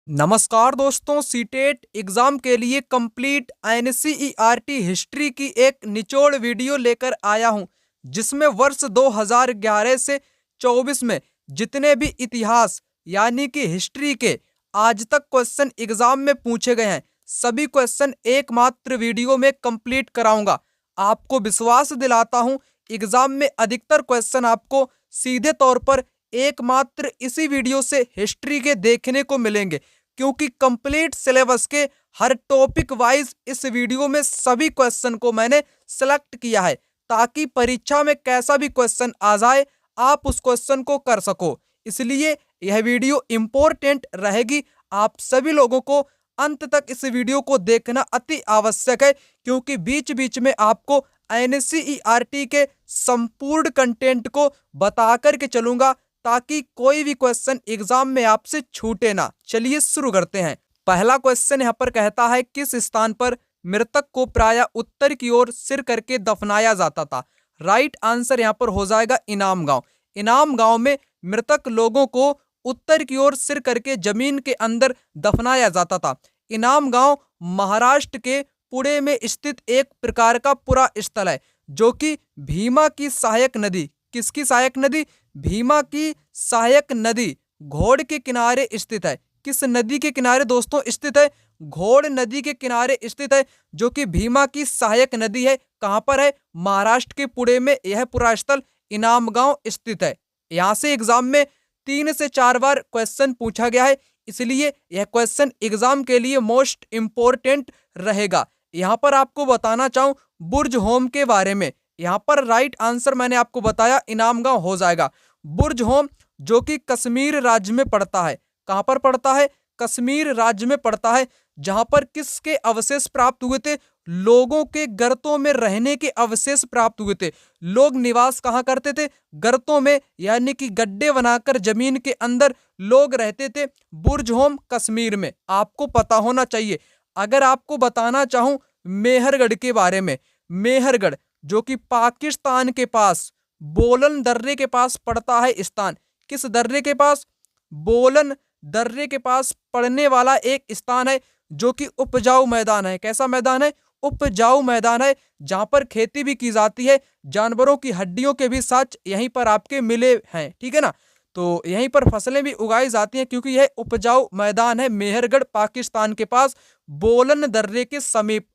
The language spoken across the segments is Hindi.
नमस्कार दोस्तों, सीटेट एग्जाम के लिए कंप्लीट एनसीईआरटी हिस्ट्री की एक निचोड़ वीडियो लेकर आया हूं, जिसमें वर्ष 2011 से 24 में जितने भी इतिहास यानी कि हिस्ट्री के आज तक क्वेश्चन एग्जाम में पूछे गए हैं, सभी क्वेश्चन एकमात्र वीडियो में कंप्लीट कराऊंगा। आपको विश्वास दिलाता हूं, एग्जाम में अधिकतर क्वेश्चन आपको सीधे तौर पर एकमात्र इसी वीडियो से हिस्ट्री के देखने को मिलेंगे, क्योंकि कंप्लीट सिलेबस के हर टॉपिक वाइज इस वीडियो में सभी क्वेश्चन को मैंने सेलेक्ट किया है, ताकि परीक्षा में कैसा भी क्वेश्चन आ जाए आप उस क्वेश्चन को कर सको। इसलिए यह वीडियो इंपॉर्टेंट रहेगी। आप सभी लोगों को अंत तक इस वीडियो को देखना अति आवश्यक है, क्योंकि बीच बीच में आपको एनसीईआरटी के संपूर्ण कंटेंट को बता करके चलूंगा, ताकि कोई भी क्वेश्चन एग्जाम में आपसे छूटे ना। चलिए शुरू करते हैं। पहला क्वेश्चन यहाँ पर कहता है, किस स्थान पर मृतक को प्रायः उत्तर की ओर सिर करके दफनाया जाता था? राइट आंसर यहाँ पर हो जाएगा इनाम गांव। इनाम गांव में मृतक लोगों को उत्तर की ओर सिर करके जमीन के अंदर दफनाया जाता था। इनाम गांव महाराष्ट्र के पुणे में स्थित एक प्रकार का पुरा स्थल है, जो कि भीमा की सहायक नदी, किसकी सहायक नदी? भीमा की सहायक नदी घोड़ के किनारे स्थित है। किस नदी के किनारे दोस्तों स्थित है? घोड़ नदी के किनारे स्थित है, जो कि भीमा की सहायक नदी है। कहां पर है? महाराष्ट्र के पुणे में यह पूरा स्थल इनाम गांव स्थित है। यहां से एग्जाम में 3 से 4 बार क्वेश्चन पूछा गया है, इसलिए यह क्वेश्चन एग्जाम के लिए मोस्ट इंपोर्टेंट रहेगा। यहां पर आपको बताना चाहूं बुर्ज होम के बारे में। यहां पर राइट आंसर मैंने आपको बताया इनाम गांव हो जाएगा। बुर्ज होम जो कि कश्मीर राज्य में पड़ता है। कहां पर पड़ता है? कश्मीर राज्य में पड़ता है, जहां पर किसके अवशेष प्राप्त हुए थे? लोगों के गर्तों में रहने के अवशेष प्राप्त हुए थे। लोग निवास कहां करते थे? गर्तों में, यानी कि गड्ढे बनाकर जमीन के अंदर लोग रहते थे। बुर्ज होम कश्मीर में, आपको पता होना चाहिए। अगर आपको बताना चाहूं मेहरगढ़ के बारे में, मेहरगढ़ जो कि पाकिस्तान के पास बोलन दर्रे के पास पड़ता है स्थान। किस दर्रे के पास? बोलन दर्रे के पास पड़ने वाला एक स्थान है, जो कि उपजाऊ मैदान है। कैसा मैदान है? उपजाऊ मैदान है, जहां पर खेती भी की जाती है। जानवरों की हड्डियों के भी साथ यहीं पर आपके मिले हैं, ठीक है ना। तो यहीं पर फसलें भी उगाई जाती हैं, क्योंकि यह उपजाऊ मैदान है। मेहरगढ़ पाकिस्तान के पास बोलन दर्रे के समीप।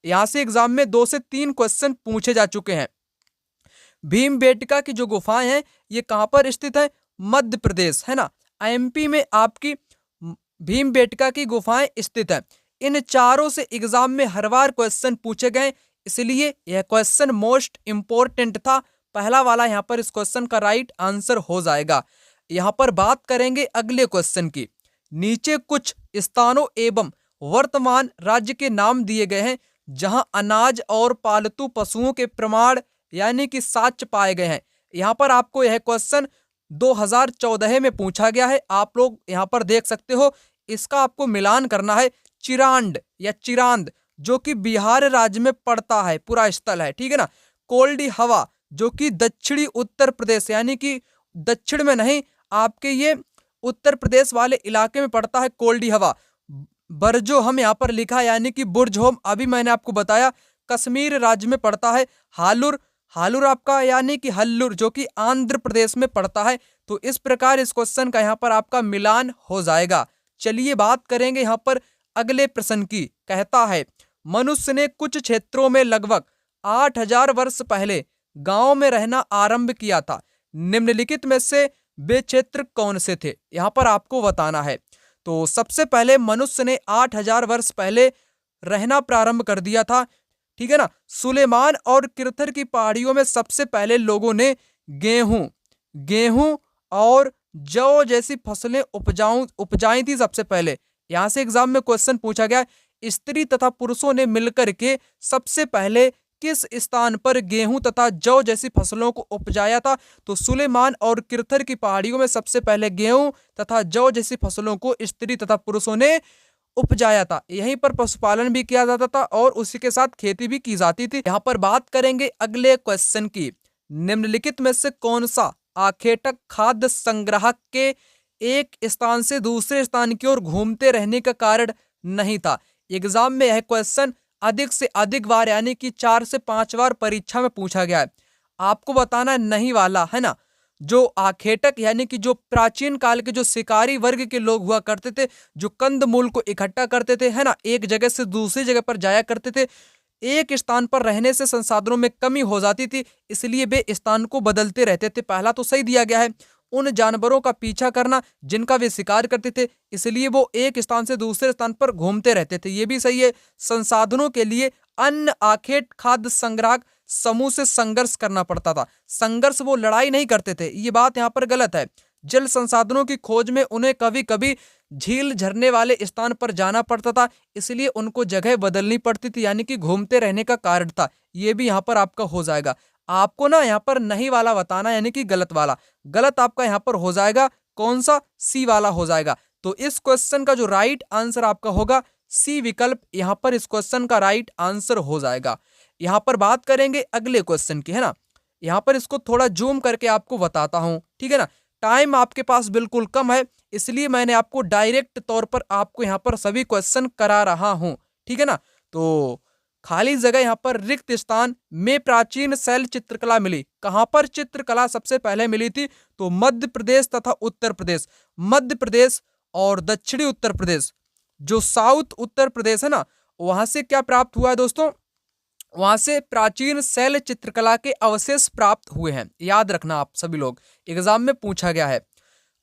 यहां से एग्जाम में 2 से 3 क्वेश्चन पूछे जा चुके हैं। भीमबेटका की जो गुफाएं हैं, ये कहां पर स्थित है? मध्य प्रदेश, है ना। एमपी में आपकी भीमबेटका की गुफाएं स्थित है। इन चारों से एग्जाम में हर बार क्वेश्चन पूछे गए, इसलिए यह क्वेश्चन मोस्ट इंपोर्टेंट था। पहला वाला यहां पर इस क्वेश्चन का राइट आंसर हो जाएगा। यहां पर बात करेंगे अगले क्वेश्चन की। नीचे कुछ स्थानों एवं वर्तमान राज्य के नाम दिए गए हैं, जहां अनाज और पालतू पशुओं के प्रमाण यानी कि साक्ष्य पाए गए हैं। यहां पर आपको यह क्वेश्चन 2014 में पूछा गया है। आप लोग यहां पर देख सकते हो। इसका आपको मिलान करना है। चिरांड या चिरांद जो कि बिहार राज्य में पड़ता है, पूरा स्थल है, ठीक है ना। कोल्डी हवा जो कि दक्षिणी उत्तर प्रदेश, यानी कि दक्षिण में नहीं, आपके ये उत्तर प्रदेश वाले इलाके में पड़ता है कोल्डी हवा। बरजो हम यहाँ पर लिखा, यानी कि बुर्ज होम अभी मैंने आपको बताया, कश्मीर राज्य में पड़ता है। हालुर, हालुर आपका यानी कि हल्लुर जो कि आंध्र प्रदेश में पड़ता है। तो इस प्रकार इस क्वेश्चन का यहाँ पर आपका मिलान हो जाएगा। चलिए बात करेंगे यहाँ पर अगले प्रश्न की। कहता है, मनुष्य ने कुछ क्षेत्रों में लगभग 8000 वर्ष पहले गांव में रहना आरंभ किया था। निम्नलिखित में से वे क्षेत्र कौन से थे? यहाँ पर आपको बताना है। तो सबसे पहले मनुष्य ने 8000 वर्ष पहले रहना प्रारंभ कर दिया था, ठीक है ना। सुलेमान और किरथर की पहाड़ियों में सबसे पहले लोगों ने गेहूं और जौ जैसी फसलें उपजाई थी सबसे पहले। यहां से एग्जाम में क्वेश्चन पूछा गया, स्त्री तथा पुरुषों ने मिलकर के सबसे पहले किस स्थान पर गेहूं तथा जौ जैसी फसलों को उपजाया था? तो सुलेमान और किरथर की पहाड़ियों में सबसे पहले गेहूं तथा जौ जैसी फसलों को स्त्री तथा पुरुषों ने उपजाया था। यहीं पर पशुपालन भी किया जाता था और उसी के साथ खेती भी की जाती थी। यहाँ पर बात करेंगे अगले क्वेश्चन की। निम्नलिखित में से कौन सा आखेटक खाद्य संग्राहक के एक स्थान से दूसरे स्थान की ओर घूमते रहने का कारण नहीं था। एग्जाम में यह क्वेश्चन अधिक से अधिक बार यानी कि 4 से 5 बार परीक्षा में पूछा गया है। आपको बताना है नहीं वाला, है ना। जो आखेटक यानी कि जो प्राचीन काल के जो शिकारी वर्ग के लोग हुआ करते थे, जो कंद मूल को इकट्ठा करते थे, है ना, एक जगह से दूसरी जगह पर जाया करते थे। एक स्थान पर रहने से संसाधनों में कमी हो जाती थी, इसलिए वे स्थान को बदलते रहते थे। पहला तो सही दिया गया है। उन जानवरों का पीछा करना जिनका वे शिकार करते थे, इसलिए वो एक स्थान से दूसरे स्थान पर घूमते रहते थे, ये भी सही है। संसाधनों के लिए अन्न, आखेट, खाद्य संग्राहक समूह से संघर्ष करना पड़ता था। संघर्ष, वो लड़ाई नहीं करते थे, ये बात यहाँ पर गलत है। जल संसाधनों की खोज में उन्हें कभी कभी झील झरने वाले स्थान पर जाना पड़ता था, इसलिए उनको जगह बदलनी पड़ती थी, यानी कि घूमते रहने का कारण था। ये भी यहाँ पर आपका हो जाएगा। आपको ना यहाँ पर नहीं वाला बताना, यानी कि गलत वाला। गलत आपका यहाँ पर हो जाएगा, कौन सा? सी वाला हो जाएगा। तो इस क्वेश्चन का जो राइट आंसर आपका होगा सी विकल्प, यहाँ पर इस क्वेश्चन का राइट आंसर हो जाएगा। यहाँ पर बात करेंगे अगले क्वेश्चन की, है ना। यहाँ पर इसको थोड़ा जूम करके आपको बताता हूँ, ठीक है ना। टाइम आपके पास बिल्कुल कम है, इसलिए मैंने आपको डायरेक्ट तौर पर आपको यहाँ पर सभी क्वेश्चन करा रहा हूँ, ठीक है ना। तो खाली जगह यहाँ पर रिक्त स्थान में प्राचीन शैल चित्रकला मिली। कहाँ पर चित्रकला सबसे पहले मिली थी? तो मध्य प्रदेश तथा उत्तर प्रदेश। मध्य प्रदेश और दक्षिणी उत्तर प्रदेश, जो साउथ उत्तर प्रदेश है ना, वहां से क्या प्राप्त हुआ है दोस्तों? वहां से प्राचीन शैल चित्रकला के अवशेष प्राप्त हुए हैं। याद रखना आप सभी लोग, एग्जाम में पूछा गया है।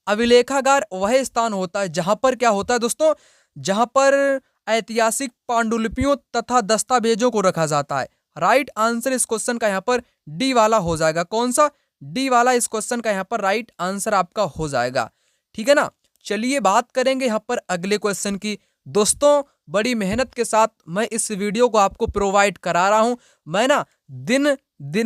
अभिलेखागार वह स्थान होता है जहां पर क्या होता है दोस्तों? जहां पर ऐतिहासिक पांडुलिपियों तथा दस्तावेजों को रखा जाता है। राइट आंसर इस क्वेश्चन का यहाँ पर डी वाला हो जाएगा। कौन सा? डी वाला इस क्वेश्चन का यहाँ पर राइट आंसर आपका हो जाएगा, ठीक है ना। चलिए बात करेंगे यहाँ पर अगले क्वेश्चन की। दोस्तों, बड़ी मेहनत के साथ मैं इस वीडियो को आपको प्रोवाइड करा रहा हूं। मैं ना दिन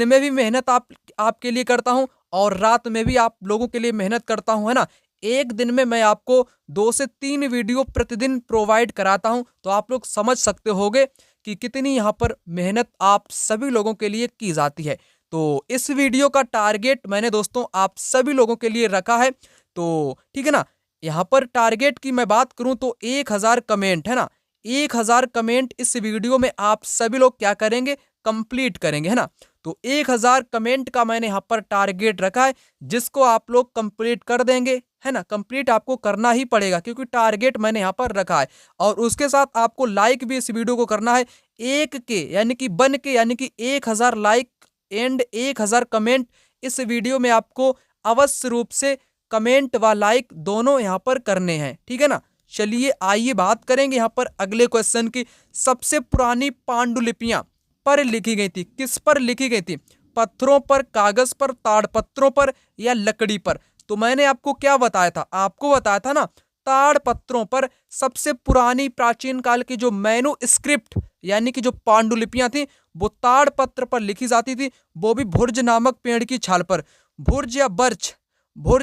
में भी मेहनत आपके लिए करता हूं और रात में भी आप लोगों के लिए मेहनत करता हूं, है ना। एक दिन में मैं आपको 2 से 3 वीडियो प्रतिदिन प्रोवाइड कराता हूं, तो आप लोग समझ सकते होंगे कि कितनी यहाँ पर मेहनत आप सभी लोगों के लिए की जाती है। तो इस वीडियो का टारगेट मैंने दोस्तों आप सभी लोगों के लिए रखा है, तो ठीक है ना। यहाँ पर टारगेट की मैं बात करूं तो 1000 कमेंट, है ना। 1000 कमेंट इस वीडियो में आप सभी लोग क्या करेंगे? कंप्लीट करेंगे, है ना। तो 1000 कमेंट का मैंने यहाँ पर टारगेट रखा है, जिसको आप लोग कंप्लीट कर देंगे, है ना। कंप्लीट आपको करना ही पड़ेगा, क्योंकि टारगेट मैंने यहाँ पर रखा है। और उसके साथ आपको लाइक भी इस वीडियो को करना है। यानी कि 1000 लाइक एंड 1000 कमेंट इस वीडियो में आपको अवश्य रूप से कमेंट व लाइक दोनों यहाँ पर करने हैं, ठीक है ना। चलिए आइए बात करेंगे यहाँ पर अगले क्वेश्चन की। सबसे पुरानी पांडुलिपियां पर लिखी गई थी, किस पर लिखी गई थी? पत्थरों पर, कागज पर, ताड़पत्रों पर या लकड़ी पर? तो मैंने आपको क्या बताया था? आपको बताया था ना, ताड़पत्रों पर सबसे पुरानी प्राचीन काल की जो मैन्युस्क्रिप्ट यानी कि जो पांडुलिपियां थी, वो ताड़पत्र पर लिखी जाती थी, वो भी भुर्ज नामक पेड़ की छाल पर। भुर्ज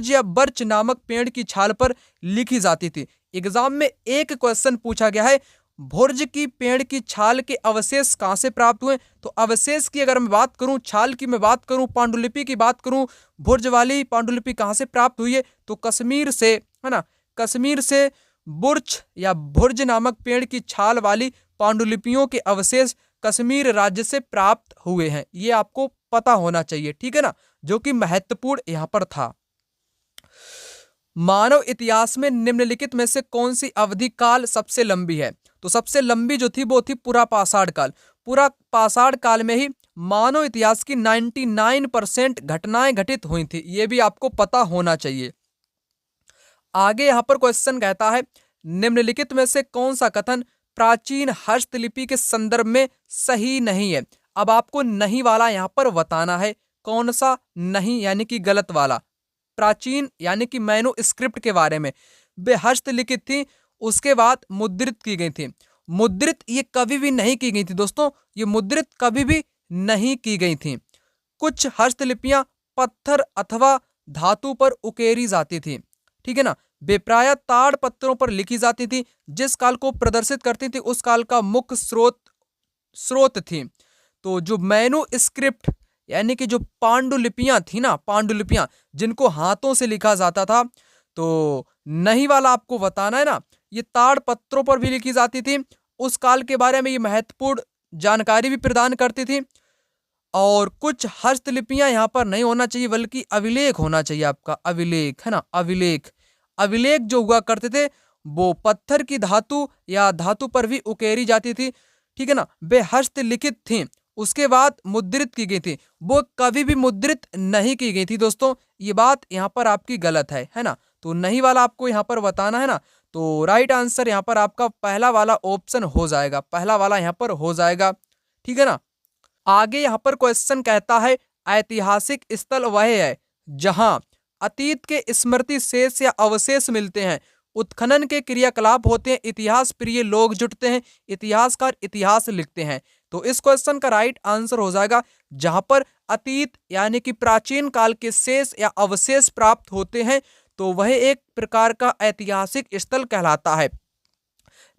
या बर्च नामक पेड़ की छाल पर लिखी जाती थी। एग्जाम में एक क्वेश्चन पूछा गया है, भुर्ज की पेड़ की छाल के अवशेष कहां से प्राप्त हुए? तो अवशेष की अगर मैं बात करूं, छाल की मैं बात करूं, पांडुलिपि की बात करूं, भुर्ज वाली पांडुलिपि कहां से प्राप्त हुई है? तो कश्मीर से, है ना। कश्मीर से बुर्च या भुर्ज नामक पेड़ की छाल वाली पांडुलिपियों के अवशेष कश्मीर राज्य से प्राप्त हुए हैं। ये आपको पता होना चाहिए, ठीक है ना, जो कि महत्वपूर्ण यहाँ पर था। मानव इतिहास में निम्नलिखित में से कौन सी अवधि काल सबसे लंबी है? तो सबसे लंबी जो थी वो थी पूरा पाषाण काल। पूरा पाषाण काल में ही मानव इतिहास की 99% घटनाएं घटित हुई थी, ये भी आपको पता होना चाहिए। आगे यहाँ पर क्वेश्चन कहता है, निम्नलिखित में से कौन सा कथन प्राचीन हस्तलिपि के संदर्भ में सही नहीं है? अब आपको नहीं वाला यहाँ पर बताना है। कौन सा नहीं? यानी कि गलत वाला। प्राचीन यानी कि मैन्युस्क्रिप्ट के बारे में, वे हस्तलिखित थी, उसके बाद मुद्रित की गई थी। मुद्रित ये कभी भी नहीं की गई थी दोस्तों, ये मुद्रित कभी भी नहीं की गई थी। कुछ हस्तलिपियां पत्थर अथवा धातु पर उकेरी जाती थी, ठीक है ना। वे प्रायः ताड़ पत्थरों पर लिखी जाती थी। जिस काल को प्रदर्शित करती थी उस काल का मुख्य स्रोत थी। तो जो मैन्युस्क्रिप्ट यानी कि जो पांडुलिपियां थी ना, पांडुलिपियां जिनको हाथों से लिखा जाता था, तो नहीं वाला आपको बताना है ना, ये ताड़ पत्रों पर भी लिखी जाती थी। उस काल के बारे में ये महत्वपूर्ण जानकारी भी प्रदान करती थी। और कुछ हस्तलिपियां यहाँ पर नहीं होना चाहिए, बल्कि अभिलेख होना चाहिए आपका, अभिलेख है ना, अभिलेख। अभिलेख जो हुआ करते थे वो पत्थर की धातु या धातु पर भी उकेरी जाती थी, ठीक है ना, वे हस्तलिखित थी, उसके बाद मुद्रित की गई थी, वो कभी भी मुद्रित नहीं की गई थी दोस्तों। ये बात यहाँ पर आपकी गलत है ना, तो नहीं वाला आपको यहाँ पर बताना है ना। तो राइट आंसर यहाँ पर आपका पहला वाला ऑप्शन हो जाएगा, पहला वाला यहाँ पर हो जाएगा, ठीक है ना। आगे यहाँ पर क्वेश्चन कहता है, ऐतिहासिक स्थल वह है जहां अतीत के स्मृति शेष या अवशेष मिलते हैं, उत्खनन के क्रियाकलाप होते हैं, इतिहास प्रिय लोग जुटते हैं, इतिहासकार इतिहास लिखते हैं। तो इस क्वेश्चन का राइट आंसर हो जाएगा जहां पर अतीत यानी कि प्राचीन काल के शेष या अवशेष प्राप्त होते हैं, तो वह एक प्रकार का ऐतिहासिक स्थल कहलाता है।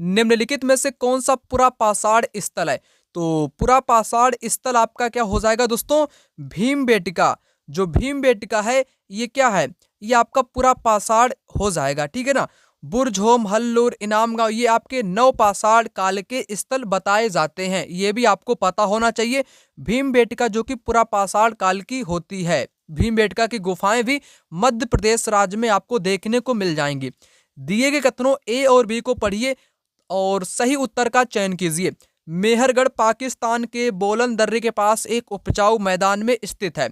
निम्नलिखित में से कौन सा पुरा पाषाण स्थल है? तो पुरा पाषाण स्थल आपका क्या हो जाएगा दोस्तों? भीमबेटका। जो भीमबेटका है ये क्या है? ये आपका पुरा पाषाण हो जाएगा, ठीक है ना। बुरझोम, हल्लूर, इनामगांव ये आपके नवपाषाण काल के स्थल बताए जाते हैं, ये भी आपको पता होना चाहिए। भीमबेटका जो कि पुरा पाषाण काल की होती है। भीमबेटका की गुफाएं भी मध्य प्रदेश राज्य में आपको देखने को मिल जाएंगी। दिए गए कथनों ए और बी को पढ़िए और सही उत्तर का चयन कीजिए। मेहरगढ़ पाकिस्तान के बोलन दर्रे के पास एक उपजाऊ मैदान में स्थित है।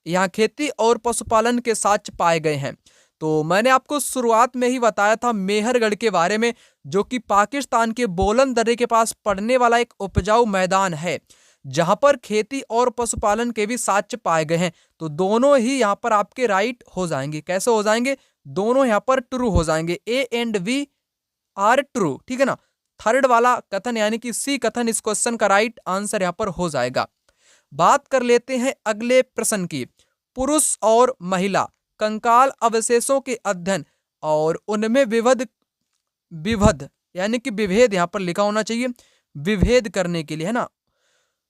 यहाँ खेती और पशुपालन के साक्ष्य पाए गए हैं। तो मैंने आपको शुरुआत में ही बताया था मेहरगढ़ के बारे में, जो कि पाकिस्तान के बोलन दर्रे के पास पड़ने वाला एक उपजाऊ मैदान है, जहां पर खेती और पशुपालन के भी साक्ष्य पाए गए हैं। तो दोनों ही यहाँ पर आपके राइट हो जाएंगे। कैसे हो जाएंगे? दोनों यहाँ पर ट्रू हो जाएंगे, A and B are true, ठीक है ना। थर्ड वाला कथन यानी कि सी कथन इस क्वेश्चन का राइट आंसर यहाँ पर हो जाएगा। बात कर लेते हैं अगले प्रश्न की। पुरुष और महिला कंकाल अवशेषों के अध्ययन और उनमें विभेद यानी कि विभेद यहाँ पर लिखा होना चाहिए, विभेद करने के लिए, है ना,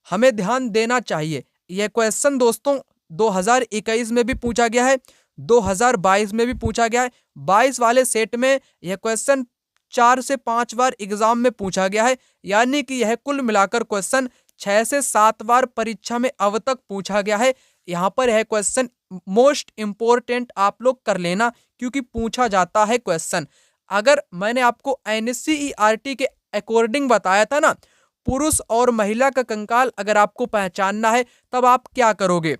हमें ध्यान देना चाहिए। यह क्वेश्चन दोस्तों 2021 में भी पूछा गया है, 2022 में भी पूछा गया है। 22 वाले सेट में यह क्वेश्चन 4 से 5 बार एग्जाम में पूछा गया है, यानी कि यह कुल मिलाकर क्वेश्चन 6 से 7 बार परीक्षा में अब तक पूछा गया है। यहाँ पर यह क्वेश्चन मोस्ट इंपोर्टेंट आप लोग कर लेना, क्योंकि पूछा जाता है क्वेश्चन। अगर मैंने आपको एनसीईआरटी के अकॉर्डिंग बताया था ना, पुरुष और महिला का कंकाल अगर आपको पहचानना है तब आप क्या करोगे,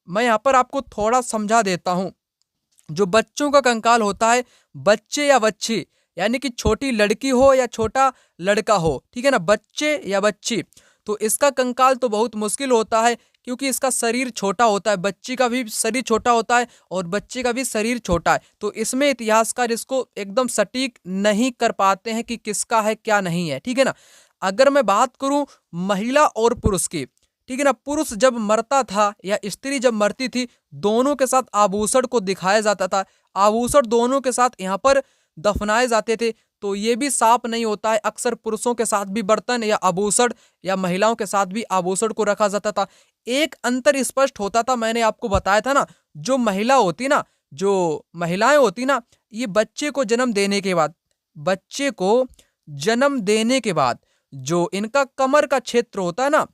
मैं यहाँ पर आपको थोड़ा समझा देता हूँ। जो बच्चों का कंकाल होता है, बच्चे या बच्ची यानी कि छोटी लड़की हो या छोटा लड़का हो, ठीक है ना, बच्चे या बच्ची, तो इसका कंकाल तो बहुत मुश्किल होता है, क्योंकि इसका शरीर छोटा होता है। बच्ची का भी शरीर छोटा होता है और बच्चे का भी शरीर छोटा है। तो इसमें इतिहासकार इसको एकदम सटीक नहीं कर पाते हैं कि किसका है क्या नहीं है, ठीक है ना। अगर मैं बात करूं महिला और पुरुष की, ठीक है ना, पुरुष जब मरता था या स्त्री जब मरती थी, दोनों के साथ आभूषण को दिखाया जाता था, आभूषण दोनों के साथ यहाँ पर दफनाए जाते थे। तो ये भी साफ नहीं होता है, अक्सर पुरुषों के साथ भी बर्तन या आभूषण या महिलाओं के साथ भी आभूषण को रखा जाता था। एक अंतर स्पष्ट होता था, मैंने आपको बताया था ना, जो महिला होती ना, जो महिलाएं होती ना, ये बच्चे को जन्म देने के बाद, बच्चे को जन्म देने के बाद जो इनका कमर का क्षेत्र होता है ना,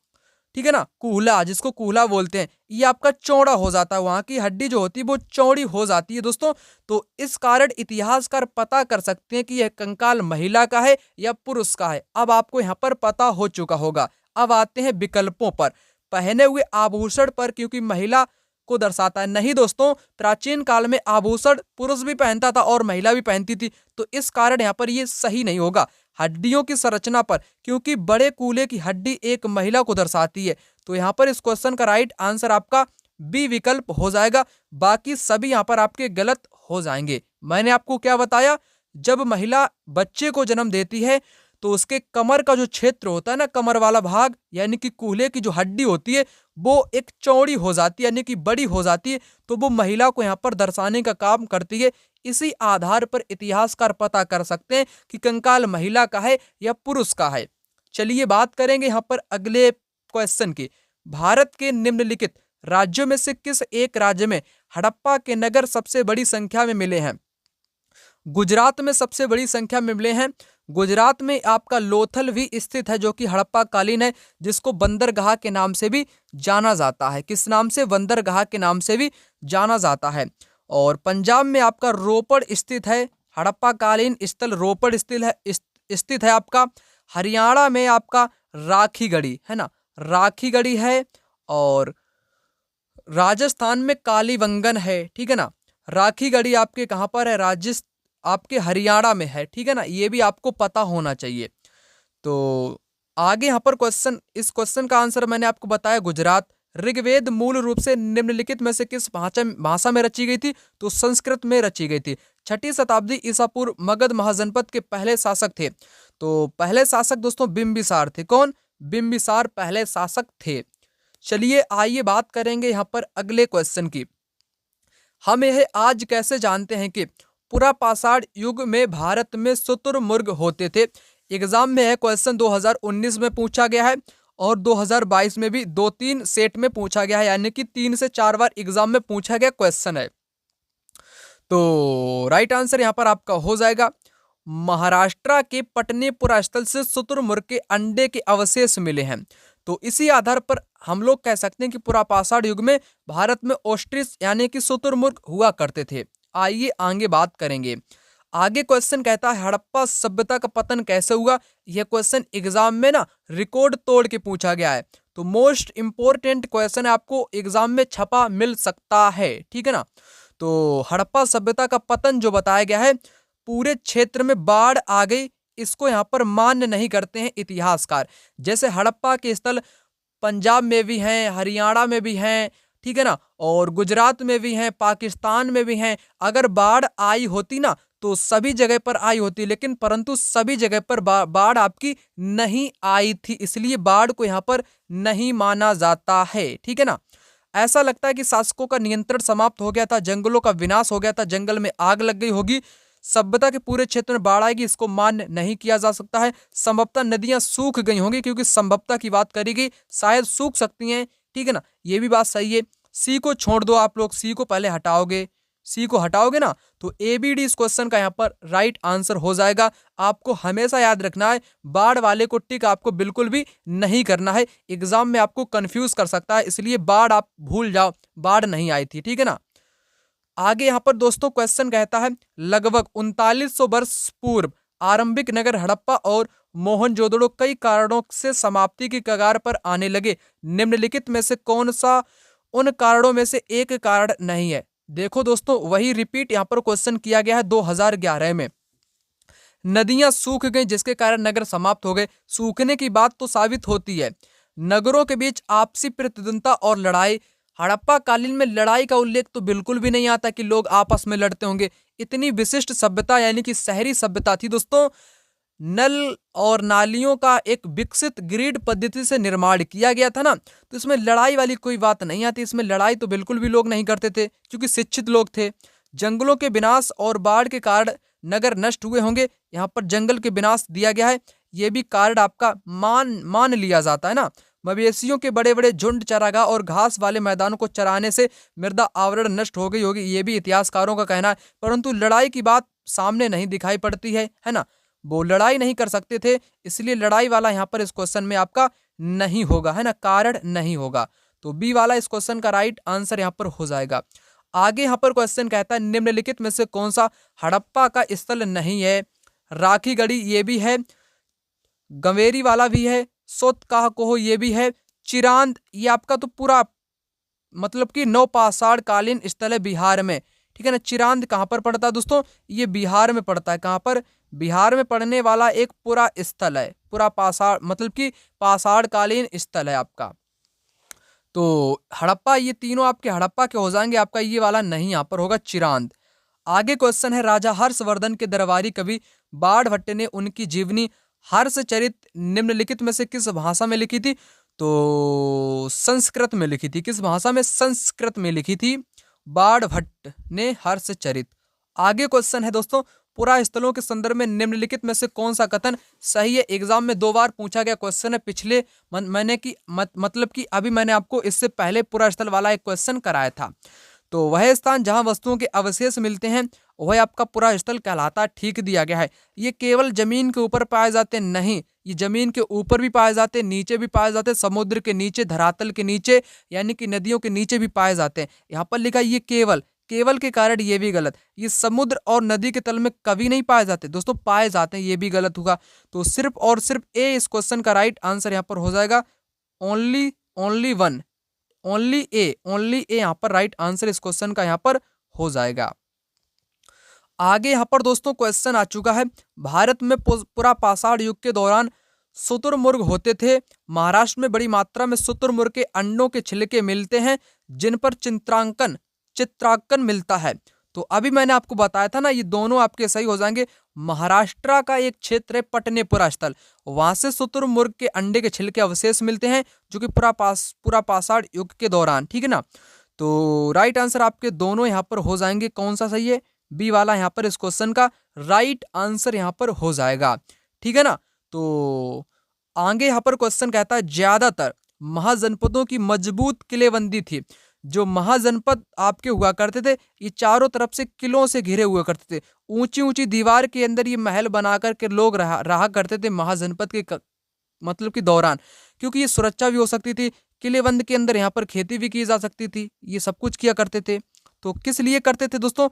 ठीक है ना, कूहला, जिसको कूहला बोलते हैं, ये आपका चौड़ा हो जाता है, वहां की हड्डी जो होती है वो चौड़ी हो जाती है दोस्तों। तो इस कारण इतिहासकार पता कर सकते हैं कि यह कंकाल महिला का है या पुरुष का है। अब आपको यहाँ पर पता हो चुका होगा। अब आते हैं विकल्पों पर। पहने हुए आभूषण पर, क्योंकि महिला को दर्शाता है। नहीं दोस्तों, प्राचीन काल में आभूषण पुरुष भी पहनता था और महिला भी पहनती थी, तो इस कारण यहाँ पर ये सही नहीं होगा। हड्डियों की संरचना पर, क्योंकि बड़े कूल्हे की हड्डी एक महिला को दर्शाती है, तो यहाँ पर इस क्वेश्चन का राइट आंसर आपका बी विकल्प हो जाएगा। बाकी सभी यहाँ पर आपके गलत हो जाएंगे। मैंने आपको क्या बताया, जब महिला बच्चे को जन्म देती है तो उसके कमर का जो क्षेत्र होता है ना, कमर वाला भाग यानी कि कूल्हे की जो हड्डी होती है वो एक चौड़ी हो जाती है, यानी कि बड़ी हो जाती है, तो वो महिला को यहाँ पर दर्शाने का काम करती है। इसी आधार पर इतिहासकार पता कर सकते हैं कि कंकाल महिला का है या पुरुष का है। चलिए बात करेंगे यहाँ पर अगले क्वेश्चन की। भारत के निम्नलिखित राज्यों में से किस एक राज्य में हड़प्पा के नगर सबसे बड़ी संख्या में मिले हैं? गुजरात में सबसे बड़ी संख्या में मिले हैं। गुजरात में आपका लोथल भी स्थित है जो कि हड़प्पा कालीन है, जिसको बंदरगाह के नाम से भी जाना जाता है। किस नाम से? बंदरगाह के नाम से भी जाना जाता है। और पंजाब में आपका रोपड़ स्थित है, हड़प्पा कालीन स्थल रोपड़ स्थित है आपका। हरियाणा में आपका राखीगढ़ी है ना, राखीगढ़ी है। और राजस्थान में कालीबंगन है, ठीक है ना। राखीगढ़ी आपके कहाँ पर है? आपके हरियाणा में है, ठीक है ना। ये भी आपको पता होना चाहिए। तो आगे यहाँ पर इस क्वेश्चन का आंसर मैंने आपको बताया गुजरात। ऋग्वेद मूल रूप से निम्नलिखित में से किस भाषा में रची गई थी? तो संस्कृत में रची गई थी। 6ठी शताब्दी ईसा पूर्व मगध महाजनपद के पहले शासक थे। तो पहले शासक दोस्तों बिंबिसार थे। कौन? बिंबिसार पहले शासक थे। चलिए आइए बात करेंगे यहाँ पर अगले क्वेश्चन की। हम यह आज कैसे जानते हैं कि पुरापाषाण युग में भारत में शुतुरमुर्ग होते थे? एग्जाम में है क्वेश्चन, 2019 में पूछा गया है और 2022 में भी 2-3 सेट में पूछा गया है, यानी कि 3 से 4 बार एग्जाम में पूछा गया क्वेश्चन है। तो राइट आंसर यहाँ पर आपका हो जाएगा महाराष्ट्र के पटनेपुरा स्थल से शुतुरमुर्ग के अंडे के अवशेष मिले हैं। तो इसी आधार पर हम लोग कह सकते हैं कि पुरापाषाण युग में भारत में ऑस्ट्रिच यानी कि शुतुरमुर्ग हुआ करते थे। आइए आगे बात करेंगे। आगे क्वेश्चन कहता है हड़प्पा सभ्यता का पतन कैसे हुआ? यह क्वेश्चन एग्जाम में ना रिकॉर्ड तोड़ के पूछा गया है। तो मोस्ट इंपोर्टेंट क्वेश्चन है, आपको एग्जाम में छपा मिल सकता है, ठीक है ना। तो हड़प्पा सभ्यता का पतन जो बताया गया है, पूरे क्षेत्र में बाढ़ आ गई, इसको यहाँ पर मान्य नहीं करते हैं इतिहासकार। जैसे हड़प्पा के स्थल पंजाब में भी हैं, हरियाणा में भी हैं, ठीक है ना, और गुजरात में भी हैं, पाकिस्तान में भी हैं। अगर बाढ़ आई होती ना तो सभी जगह पर आई होती, लेकिन परंतु सभी जगह पर बाढ़ आपकी नहीं आई थी, इसलिए बाढ़ को यहाँ पर नहीं माना जाता है, ठीक है ना। ऐसा लगता है कि शासकों का नियंत्रण समाप्त हो गया था, जंगलों का विनाश हो गया था, जंगल में आग लग गई होगी, सभ्यता के पूरे क्षेत्र में बाढ़ आएगी, इसको मान्य नहीं किया जा सकता है। संभवतः नदियां सूख गई होंगी, क्योंकि संभवतः की बात करी गई, शायद सूख सकती हैं, ठीक है ना, ये भी बात सही है। सी को छोड़ दो आप लोग, सी को पहले हटाओगे, सी को हटाओगे ना तो एबीडी इस क्वेश्चन का यहाँ पर राइट आंसर हो जाएगा। आपको हमेशा याद रखना है, बाढ़ वाले को टिक आपको बिल्कुल भी नहीं करना है, एग्जाम में आपको कंफ्यूज कर सकता है, इसलिए बाढ़ आप भूल जाओ, बाढ़ नहीं आई थी, ठीक है ना। आगे यहाँ पर दोस्तों क्वेश्चन कहता है लगभग 3900 वर्ष पूर्व आरंभिक नगर हड़प्पा और मोहनजोदड़ो कई कारणों से समाप्ति की कगार पर आने लगे। निम्नलिखित में से कौन सा उन कारणों में से एक कारण नहीं है? देखो दोस्तों, वही रिपीट यहाँ पर क्वेश्चन किया गया है 2011 में। नदियां सूख गई जिसके कारण नगर समाप्त हो गए। सूखने की बात तो साबित होती है, नगरों के बीच आपसी प्रतिद्वंदता और लड़ाई। हड़प्पा कालीन में लड़ाई का उल्लेख तो बिल्कुल भी नहीं आता कि लोग आपस में लड़ते होंगे। इतनी विशिष्ट सभ्यता यानी कि शहरी सभ्यता थी दोस्तों। नल और नालियों का एक विकसित ग्रिड पद्धति से निर्माण किया गया था ना, तो इसमें लड़ाई वाली कोई बात नहीं आती। इसमें लड़ाई तो बिल्कुल भी लोग नहीं करते थे, क्योंकि शिक्षित लोग थे। जंगलों के विनाश और बाढ़ के कारण नगर नष्ट हुए होंगे, यहाँ पर जंगल के विनाश दिया गया है, ये भी कारण आपका मान लिया जाता है ना। मवेशियों के बड़े बड़े झुंड चरागाह और घास वाले मैदानों को चराने से मृदा आवरण नष्ट हो गई होगी, ये भी इतिहासकारों का कहना है। परंतु लड़ाई की बात सामने नहीं दिखाई पड़ती है ना। वो लड़ाई नहीं कर सकते थे, इसलिए लड़ाई वाला यहाँ पर इस क्वेश्चन में आपका नहीं होगा, है ना, कारण नहीं होगा। तो बी वाला इस क्वेश्चन का राइट आंसर यहाँ पर हो जाएगा। आगे यहाँ पर क्वेश्चन कहता है निम्नलिखित में से कौन सा हड़प्पा का स्थल नहीं है? राखीगढ़ी ये भी है, गंवेरी वाला भी है, सोतकाह कोह ये भी है, चिरांद ये आपका तो पूरा मतलब कि नवपाषाण कालीन स्थल है बिहार में, ठीक है ना। चिरांद कहाँ पर पड़ता है दोस्तों? ये बिहार में पड़ता है। कहाँ पर? बिहार में पड़ने वाला एक पूरा स्थल है, पूरा पाषाण मतलब कि पाषाण कालीन स्थल है आपका। तो हड़प्पा ये तीनों आपके हड़प्पा के हो जाएंगे, आपका ये वाला नहीं यहाँ पर होगा, चिरांद। आगे क्वेश्चन है राजा हर्षवर्धन के दरबारी कवि बाणभट्ट ने उनकी जीवनी हर्षचरित निम्नलिखित में से किस भाषा में लिखी थी? तो संस्कृत में लिखी थी। किस भाषा में? संस्कृत में लिखी थी बाणभट्ट ने हर्षचरित। आगे क्वेश्चन है दोस्तों पुरा स्थलों के संदर्भ में निम्नलिखित में से कौन सा कथन सही है? एग्जाम में 2 बार पूछा गया क्वेश्चन है। पिछले मैंने की मतलब कि अभी मैंने आपको इससे पहले पुरा स्थल वाला एक क्वेश्चन कराया था। तो वह स्थान जहां वस्तुओं के अवशेष मिलते हैं वह आपका पूरा स्थल कहलाता है। ठीक दिया गया है। ये केवल जमीन के ऊपर पाए जाते नहीं, ये जमीन के ऊपर भी पाए जाते, नीचे भी पाए जाते, समुद्र के नीचे, धरातल के नीचे यानी कि नदियों के नीचे भी पाए जाते हैं। यहाँ पर लिखा है ये केवल, केवल के कारण ये भी गलत, ये समुद्र और नदी के तल में कभी नहीं पाए जाते दोस्तों, पाए जाते हैं, ये भी गलत होगा। तो सिर्फ और सिर्फ ए इस क्वेश्चन का राइट आंसर यहाँ पर हो जाएगा। ओनली ओनली वन, ओनली ए यहाँ पर राइट आंसर इस क्वेश्चन का यहाँ पर हो जाएगा। आगे यहाँ पर दोस्तों क्वेश्चन आ चुका है, भारत में पूरा पाषाण युग के दौरान शुतुरमुर्ग होते थे। महाराष्ट्र में बड़ी मात्रा में शुतुरमुर्ग के अंडों के छिलके मिलते हैं जिन पर चित्रांकन मिलता है। तो अभी मैंने आपको बताया था ना, ये दोनों आपके सही हो जाएंगे। महाराष्ट्र का एक क्षेत्र है पटनेपुरा स्थल, वहां से शुतुरमुर्ग के अंडे के छिलके अवशेष मिलते हैं जो कि पूरा पाषाण युग के दौरान, ठीक है ना। तो राइट आंसर आपके दोनों यहाँ पर हो जाएंगे। कौन सा सही है? बी वाला यहाँ पर इस क्वेश्चन का राइट आंसर यहाँ पर हो जाएगा, ठीक है ना। तो आगे यहाँ पर क्वेश्चन कहता है, ज्यादातर महाजनपदों की मजबूत किलेबंदी थी। जो महाजनपद आपके हुआ करते थे, ये चारों तरफ से किलों से घिरे हुए करते थे। ऊंची ऊंची दीवार के अंदर ये महल बना करके लोग रहा करते थे महाजनपद के मतलब के दौरान, क्योंकि ये सुरक्षा भी हो सकती थी, किलेबंद के अंदर यहाँ पर खेती भी की जा सकती थी, ये सब कुछ किया करते थे। तो किस लिए करते थे दोस्तों?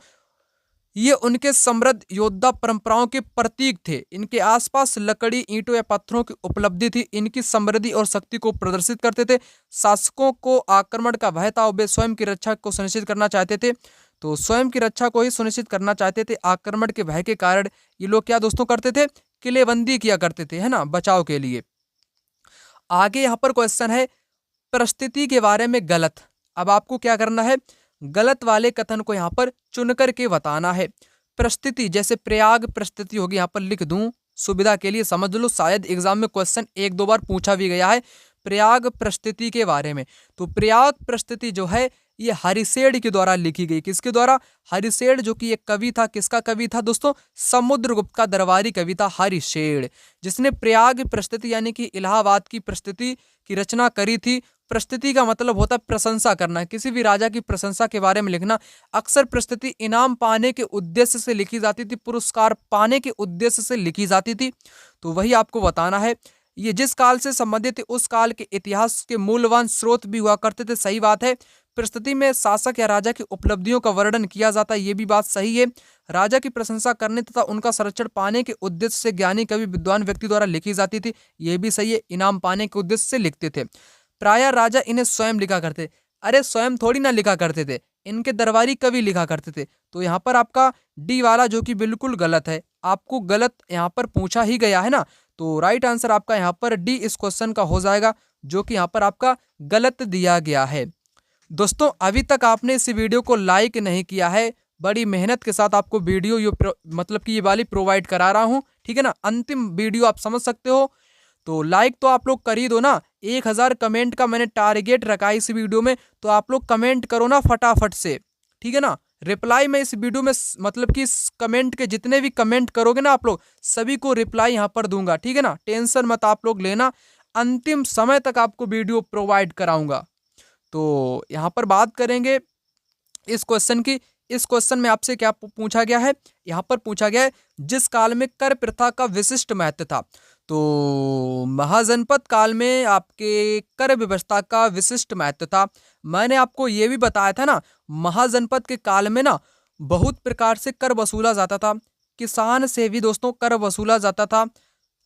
ये उनके समृद्ध योद्धा परंपराओं के प्रतीक थे। इनके आसपास लकड़ी, ईंटों या पत्थरों की उपलब्धि थी। इनकी समृद्धि और शक्ति को प्रदर्शित करते थे। शासकों को आक्रमण का भय था और वे स्वयं की रक्षा को सुनिश्चित करना चाहते थे। तो स्वयं की रक्षा को ही सुनिश्चित करना चाहते थे। आक्रमण के भय के कारण ये लोग क्या दोस्तों करते थे? किलेबंदी किया करते थे, है ना, बचाव के लिए। आगे यहाँ पर क्वेश्चन है, परिस्थिति के बारे में गलत। अब आपको क्या करना है? गलत वाले कथन को यहाँ पर चुन करके बताना है। परिस्थिति जैसे प्रयाग परिस्थिति होगी, यहाँ पर लिख दूं सुविधा के लिए, समझ लो, शायद एग्जाम में क्वेश्चन एक दो बार पूछा भी गया है प्रयाग परिस्थिति के बारे में। तो प्रयाग परिस्थिति जो है ये हरिशेड के द्वारा लिखी गई। किसके द्वारा? हरिशेड, जो कि एक कवि था। किसका कवि था दोस्तों? समुद्रगुप्त का दरबारी कवि था हरिशेड, जिसने प्रयाग परिस्थिति यानी कि इलाहाबाद की परिस्थिति की रचना करी थी। प्रस्तुति का मतलब होता है प्रशंसा करना, किसी भी राजा की प्रशंसा के बारे में लिखना। अक्सर प्रस्तुति इनाम पाने के उद्देश्य से लिखी जाती थी, पुरस्कार पाने के उद्देश्य से लिखी जाती थी। तो वही आपको बताना है। ये जिस काल से संबंधित है उस काल के इतिहास के मूल्यवान स्रोत भी हुआ करते थे, सही बात है। प्रस्तुति में शासक या राजा की उपलब्धियों का वर्णन किया जाता है, ये भी बात सही है। राजा की प्रशंसा करने तथा उनका संरक्षण पाने के उद्देश्य से ज्ञानी कवि विद्वान व्यक्ति द्वारा लिखी जाती थी, ये भी सही है। इनाम पाने के उद्देश्य से लिखते थे। प्रायः राजा इन्हें स्वयं लिखा करते। अरे स्वयं थोड़ी ना लिखा करते थे, इनके दरबारी कवि लिखा करते थे। तो यहाँ पर आपका डी वाला जो कि बिल्कुल गलत है, आपको गलत यहाँ पर पूछा ही गया है ना। तो राइट आंसर आपका यहाँ पर डी इस क्वेश्चन का हो जाएगा, जो कि यहाँ पर आपका गलत दिया गया है। दोस्तों अभी तक आपने इस वीडियो को लाइक नहीं किया है, बड़ी मेहनत के साथ आपको वीडियो मतलब कि ये वाली प्रोवाइड करा रहा हूँ, ठीक है ना। अंतिम वीडियो आप समझ सकते हो, तो लाइक तो आप लोग कर ही दो ना। 1000 कमेंट का मैंने टारगेट रखा है इस वीडियो में, तो आप लोग कमेंट करो ना फटाफट से, ठीक है ना। रिप्लाई मैं इस वीडियो में मतलब कि इस कमेंट के जितने भी कमेंट करोगे ना आप लोग, सभी को रिप्लाई यहाँ पर दूंगा, ठीक है ना। टेंशन मत आप लोग लेना, अंतिम समय तक आपको वीडियो प्रोवाइड कराऊंगा। तो यहाँ पर बात करेंगे इस क्वेश्चन की। इस क्वेश्चन में आपसे क्या पूछा गया है? यहाँ पर पूछा गया है जिस काल में कर प्रथा का विशिष्ट महत्व था। तो महाजनपद काल में आपके कर व्यवस्था का विशिष्ट महत्व था। मैंने आपको ये भी बताया था ना, महाजनपद के काल में ना बहुत प्रकार से कर वसूला जाता था। किसान से भी दोस्तों कर वसूला जाता था।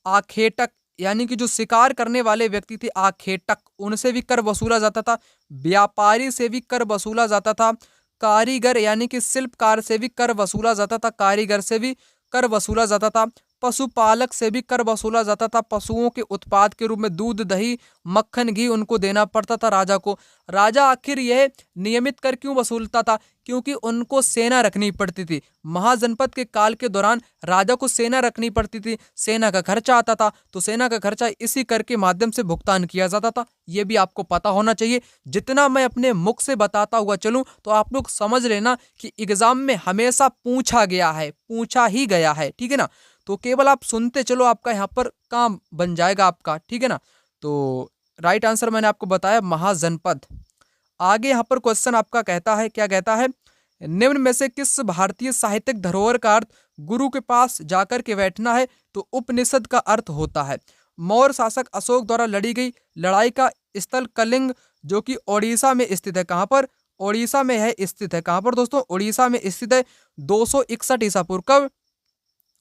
आखेटक यानी कि जो शिकार करने वाले व्यक्ति थे आखेटक, उनसे भी कर वसूला जाता था। व्यापारी से भी कर वसूला जाता था। कारीगर यानी कि शिल्पकार से भी कर वसूला जाता था। कारीगर से भी कर वसूला जाता था। पशुपालक से भी कर वसूला जाता था। पशुओं के उत्पाद के रूप में दूध, दही, मक्खन, घी उनको देना पड़ता था राजा को। राजा आखिर यह नियमित कर क्यों वसूलता था? क्योंकि उनको सेना रखनी पड़ती थी। महाजनपद के काल के दौरान राजा को सेना रखनी पड़ती थी, सेना का खर्चा आता था, तो सेना का खर्चा इसी कर के माध्यम से भुगतान किया जाता था। ये भी आपको पता होना चाहिए। जितना मैं अपने मुख से बताता हुआ चलूं तो आप लोग समझ लेना कि एग्जाम में हमेशा पूछा गया है, पूछा ही गया है, ठीक है ना। तो केवल आप सुनते चलो, आपका यहाँ पर काम बन जाएगा आपका, ठीक है ना। तो राइट आंसर मैंने आपको बताया महाजनपद। आगे यहाँ पर क्वेश्चन आपका कहता है, क्या कहता है? निम्न में से किस भारतीय साहित्यिक धरोहर का अर्थ गुरु के पास जाकर के बैठना है? तो उपनिषद का अर्थ होता है। मौर्य शासक अशोक द्वारा लड़ी गई लड़ाई का स्थल कलिंग, जो कि ओडिशा में स्थित है। कहाँ पर? ओडिशा में है स्थित है। कहाँ पर दोस्तों? ओडिशा में स्थित है। 261 ईसा पूर्व। कब?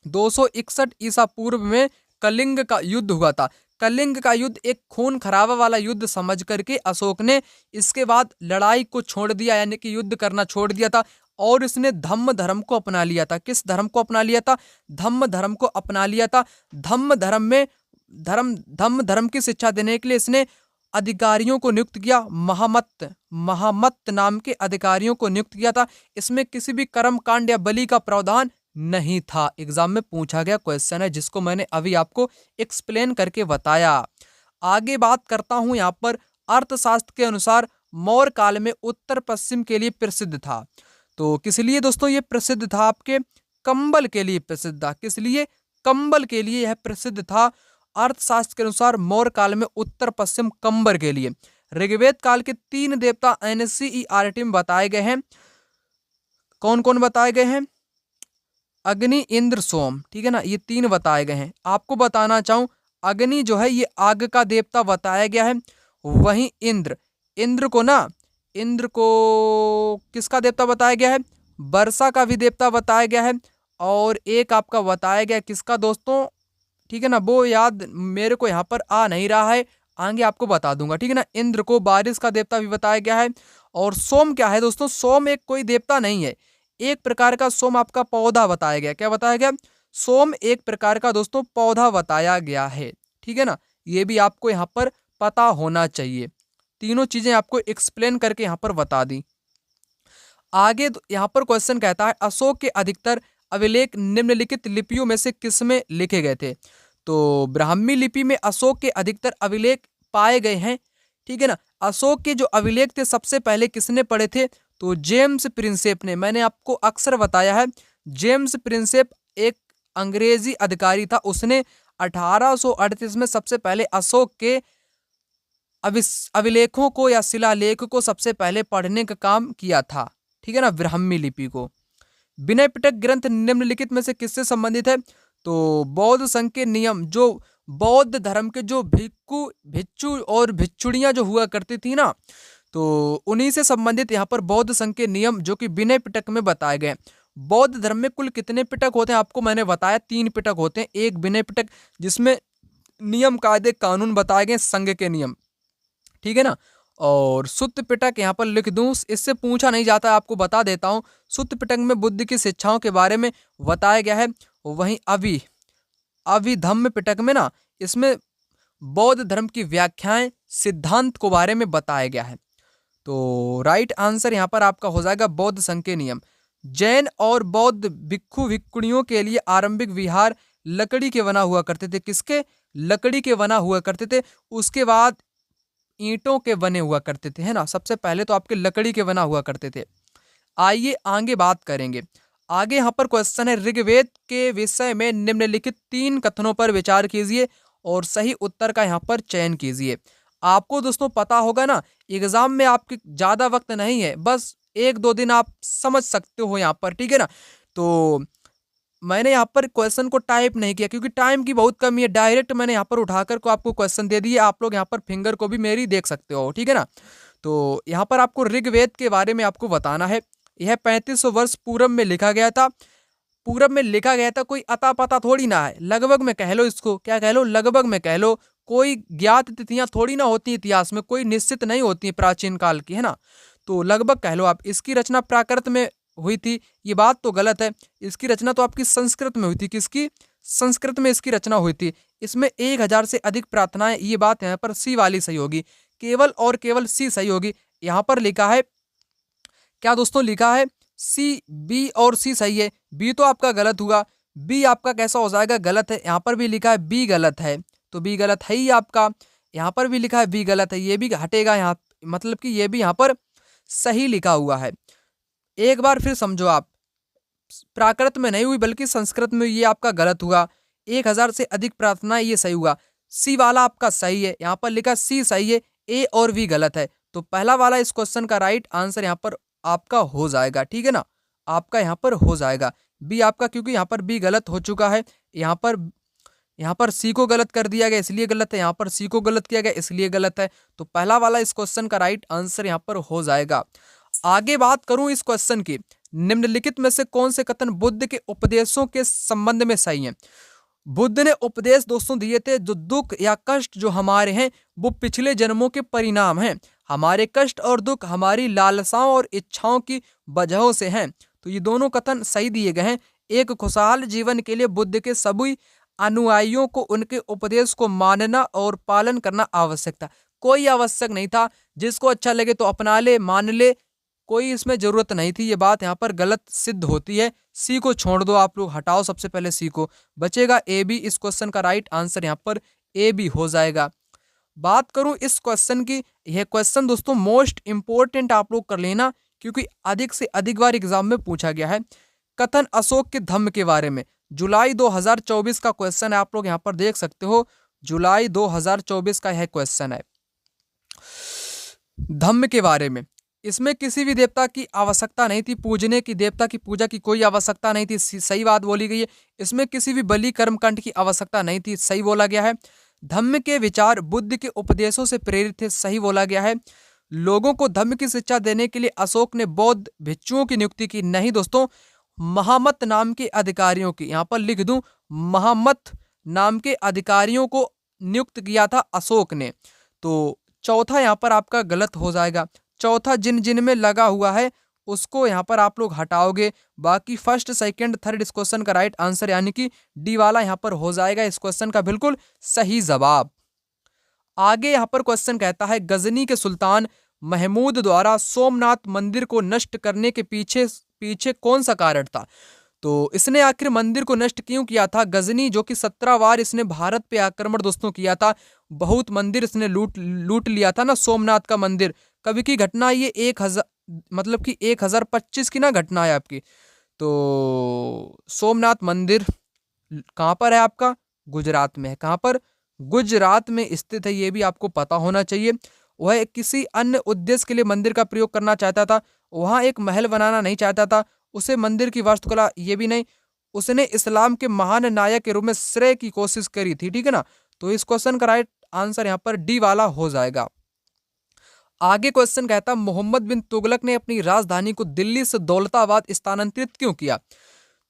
261 ईसा पूर्व में कलिंग का युद्ध हुआ था। कलिंग का युद्ध एक खून खराबा वाला युद्ध समझ करके अशोक ने इसके बाद लड़ाई को छोड़ दिया, यानी कि युद्ध करना छोड़ दिया था, और इसने धम्म धर्म को अपना लिया था। किस धर्म को अपना लिया था? धम्म धर्म को अपना लिया था। धम्म धर्म में धम्म धर्म की शिक्षा देने के लिए इसने अधिकारियों को नियुक्त किया। महामत्त नाम के अधिकारियों को नियुक्त किया था। इसमें किसी भी कर्म कांड या बलि का प्रावधान नहीं था। एग्जाम में पूछा गया क्वेश्चन है, जिसको मैंने अभी आपको एक्सप्लेन करके बताया। आगे बात करता हूं। यहाँ पर अर्थशास्त्र के अनुसार मौर्य काल में उत्तर पश्चिम के लिए प्रसिद्ध था। तो किस लिए दोस्तों ये प्रसिद्ध था? आपके कंबल के लिए प्रसिद्ध था। किस लिए? कंबल के लिए यह प्रसिद्ध था। अर्थशास्त्र के अनुसार मौर्य काल में उत्तर पश्चिम कंबल के लिए। ऋग्वेद काल के 3 देवता NCERT में बताए गए हैं। कौन कौन बताए गए हैं? अग्नि, इंद्र, सोम। ठीक है ना, ये 3 बताए गए हैं। आपको बताना चाहूं, अग्नि जो है ये आग का देवता बताया गया है। वहीं इंद्र को किसका देवता बताया गया है? वर्षा का भी देवता बताया गया है। और एक आपका बताया गया किसका दोस्तों? ठीक है ना, वो याद मेरे को यहाँ पर आ नहीं रहा है, आगे आपको बता दूंगा। ठीक है ना, इंद्र को बारिश का देवता भी बताया गया है। और सोम क्या है दोस्तों? सोम एक कोई देवता नहीं है, एक प्रकार का सोम आपका पौधा बताया गया। क्या बताया गया? सोम एक प्रकार का दोस्तों पौधा बताया गया है। ठीक है ना, ये भी आपको यहाँ पर पता होना चाहिए। तीनों चीजें आपको एक्सप्लेन करके यहाँ पर बता दी। आगे यहाँ पर क्वेश्चन कहता है, अशोक के अधिकतर अभिलेख निम्नलिखित लिपियों में से किसमें लिखे गए थे? तो ब्राह्मी लिपि में अशोक के अधिकतर अभिलेख पाए गए हैं। ठीक है ना, अशोक के जो अभिलेख थे सबसे पहले किसने पढ़े थे? तो जेम्स प्रिंसेप ने। मैंने आपको अक्सर बताया है, जेम्स प्रिंसेप एक अंग्रेजी अधिकारी था। उसने 1838 में सबसे पहले अशोक के अभिलेखों को या शिलालेख को सबसे पहले पढ़ने का काम किया था। ठीक है ना, ब्राह्मी लिपि को। विनय पिटक ग्रंथ निम्नलिखित में से किससे संबंधित है? तो बौद्ध संघ के नियम, जो बौद्ध धर्म के जो भिक्षु और भिक्षुड़ियां जो हुआ करती थी ना, तो उन्हीं से संबंधित यहाँ पर बौद्ध संघ के नियम जो कि विनय पिटक में बताए गए। बौद्ध धर्म में कुल कितने पिटक होते हैं? आपको मैंने बताया 3 पिटक होते हैं। एक विनय पिटक जिसमें नियम कायदे कानून बताए गए, संघ के नियम। ठीक है ना, और सुत्त पिटक यहाँ पर लिख दूं, इससे पूछा नहीं जाता, आपको बता देता हूँ। सुत्त पिटक में बुद्ध की शिक्षाओं के बारे में बताया गया है। वहीं अभिधम्म पिटक में ना, इसमें बौद्ध धर्म की व्याख्याएं, सिद्धांत को बारे में बताया गया है। तो राइट आंसर यहाँ पर आपका हो जाएगा बौद्ध संघ के नियम। जैन और बौद्ध भिक्षु भिक्षुणियों के लिए आरंभिक विहार लकड़ी के बना हुआ करते थे। किसके? लकड़ी के बना हुआ करते थे। उसके बाद ईंटों के बने हुआ करते थे, है ना। सबसे पहले तो आपके लकड़ी के बना हुआ करते थे। आइए आगे बात करेंगे। आगे यहाँ पर क्वेश्चन है, ऋग्वेद के विषय में निम्नलिखित 3 कथनों पर विचार कीजिए और सही उत्तर का यहाँ पर चयन कीजिए। आपको दोस्तों पता होगा ना, एग्जाम में आपके ज्यादा वक्त नहीं है, बस 1-2 दिन आप समझ सकते हो यहाँ पर। ठीक है ना, तो मैंने यहाँ पर क्वेश्चन को टाइप नहीं किया क्योंकि टाइम की बहुत कमी है। डायरेक्ट मैंने यहाँ पर उठाकर को आपको क्वेश्चन दे दिए। आप लोग यहाँ पर फिंगर को भी मेरी देख सकते हो। ठीक है ना, तो यहाँ पर आपको ऋग्वेद के बारे में आपको बताना है। यह 3500 वर्ष पूर्व में लिखा गया था। पूर्व में लिखा गया था, कोई अता पता थोड़ी ना है। लगभग में कह लो इसको, क्या कह लो? लगभग में कह लो। कोई ज्ञात तिथियां थोड़ी ना होती इतिहास में, कोई निश्चित नहीं होती प्राचीन काल की, है ना। तो लगभग कह लो आप। इसकी रचना प्राकृत में हुई थी, ये बात तो गलत है। इसकी रचना तो आपकी संस्कृत में हुई थी। किसकी? संस्कृत में इसकी रचना हुई थी। इसमें 1000 से अधिक प्रार्थनाएं, ये बात यहाँ पर सी वाली सही होगी। केवल और केवल सी सही होगी। यहाँ पर लिखा है, क्या दोस्तों लिखा है? सी, बी और सी सही है। बी तो आपका गलत हुआ। बी आपका कैसा हो जाएगा? गलत है। यहाँ पर भी लिखा है बी गलत है, तो बी गलत है ही आपका। यहाँ पर भी लिखा है बी गलत है, ये भी हटेगा यहाँ, मतलब कि ये भी यहाँ पर सही लिखा हुआ है। एक बार फिर समझो आप, प्राकृत में नहीं हुई बल्कि संस्कृत में, ये आपका गलत हुआ। 1000 से अधिक प्रार्थना, ये सही हुआ। सी वाला आपका सही है, यहाँ पर लिखा सी सही है, ए और बी गलत है। तो पहला वाला इस क्वेश्चन का राइट आंसर यहाँ पर आपका हो जाएगा, ठीक है ना, आपका यहाँ पर हो जाएगा बी आपका, क्योंकि यहाँ पर बी गलत हो चुका है, यहाँ पर सी को गलत कर दिया गया इसलिए गलत है, यहाँ पर सी को गलत किया गया इसलिए गलत है। तो पहला वाला इस क्वेश्चन का राइट आंसर यहाँ पर हो जाएगा। आगे बात करूं इस क्वेश्चन की, निम्नलिखित में से कौन से कथन बुद्ध के उपदेशों के संबंध में सही हैं? बुद्ध ने उपदेश दोस्तों दिए थे, जो दुख या कष्ट जो हमारे हैं वो पिछले जन्मों के परिणाम हैं। हमारे कष्ट और दुख हमारी लालसाओं और इच्छाओं की वजहों से हैं। तो ये दोनों कथन सही दिए गए हैं। एक खुशहाल जीवन के लिए बुद्ध के सभी अनुयायियों को उनके उपदेश को मानना और पालन करना आवश्यक था। कोई आवश्यक नहीं था, जिसको अच्छा लगे तो अपना ले, मान ले, कोई इसमें जरूरत नहीं थी। ये बात यहाँ पर गलत सिद्ध होती है। सी को छोड़ दो, आप लोग हटाओ सबसे पहले सी को, बचेगा ए बी। इस क्वेश्चन का राइट आंसर यहाँ पर ए बी हो जाएगा। बात करूं इस क्वेश्चन की, यह क्वेश्चन दोस्तों मोस्ट इंपोर्टेंट आप लोग कर लेना, क्योंकि अधिक से अधिक बार एग्जाम में पूछा गया है। कथन अशोक के धम्म के बारे में, जुलाई 2024 का क्वेश्चन है, आप लोग यहाँ पर देख सकते हो, जुलाई 2024 का यह क्वेश्चन है धम्म के बारे में। इसमें किसी भी देवता की आवश्यकता नहीं थी पूजने की, देवता की पूजा की कोई आवश्यकता नहीं थी, सही बात बोली गई है। इसमें किसी भी बलि कर्मकांड की आवश्यकता नहीं थी, सही बोला गया है। धम्म के विचार बुद्ध के उपदेशों से प्रेरित थे, सही बोला गया है। लोगों को धम्म की शिक्षा देने के लिए अशोक ने बौद्ध भिक्षुओं की नियुक्ति की, नहीं दोस्तों, महामत नाम के अधिकारियों की, यहाँ पर लिख दूं, महामत नाम के अधिकारियों को नियुक्त किया था अशोक ने। तो चौथा यहाँ पर आपका गलत हो जाएगा। चौथा जिन जिन में लगा हुआ है उसको यहाँ पर आप लोग हटाओगे, बाकी फर्स्ट सेकंड थर्ड इस क्वेश्चन का राइट आंसर यानी कि डी वाला यहाँ पर हो जाएगा इस क्वेश्चन का बिल्कुल सही जवाब। आगे यहाँ पर क्वेश्चन कहता है, गजनी के सुल्तान महमूद द्वारा सोमनाथ मंदिर को नष्ट करने के पीछे कौन सा कारण था? तो इसने आखिर मंदिर को नष्ट क्यों किया था? गजनी जो कि 17 बार इसने भारत पे आक्रमण दोस्तों किया था, बहुत मंदिर इसने लूट लिया था ना, सोमनाथ का मंदिर। कभी की घटना ये 1025 की ना घटना है आपकी। तो सोमनाथ मंदिर कहाँ पर है आपका? गुजरात में है। कहाँ पर? गुजरात में स्थित है, ये भी आपको पता होना चाहिए। वह किसी अन्य उद्देश्य के लिए मंदिर का प्रयोग करना चाहता था, वहाँ एक महल बनाना नहीं चाहता था, उसे मंदिर की वास्तुकला ये भी नहीं, उसने इस्लाम के महान नायक के रूप में श्रेय की कोशिश करी थी, ठीक है ना। तो इस क्वेश्चन का राइट आंसर यहाँ पर डी वाला हो जाएगा। आगे क्वेश्चन कहता, मोहम्मद बिन तुगलक ने अपनी राजधानी को दिल्ली से दौलताबाद स्थानांतरित क्यों किया?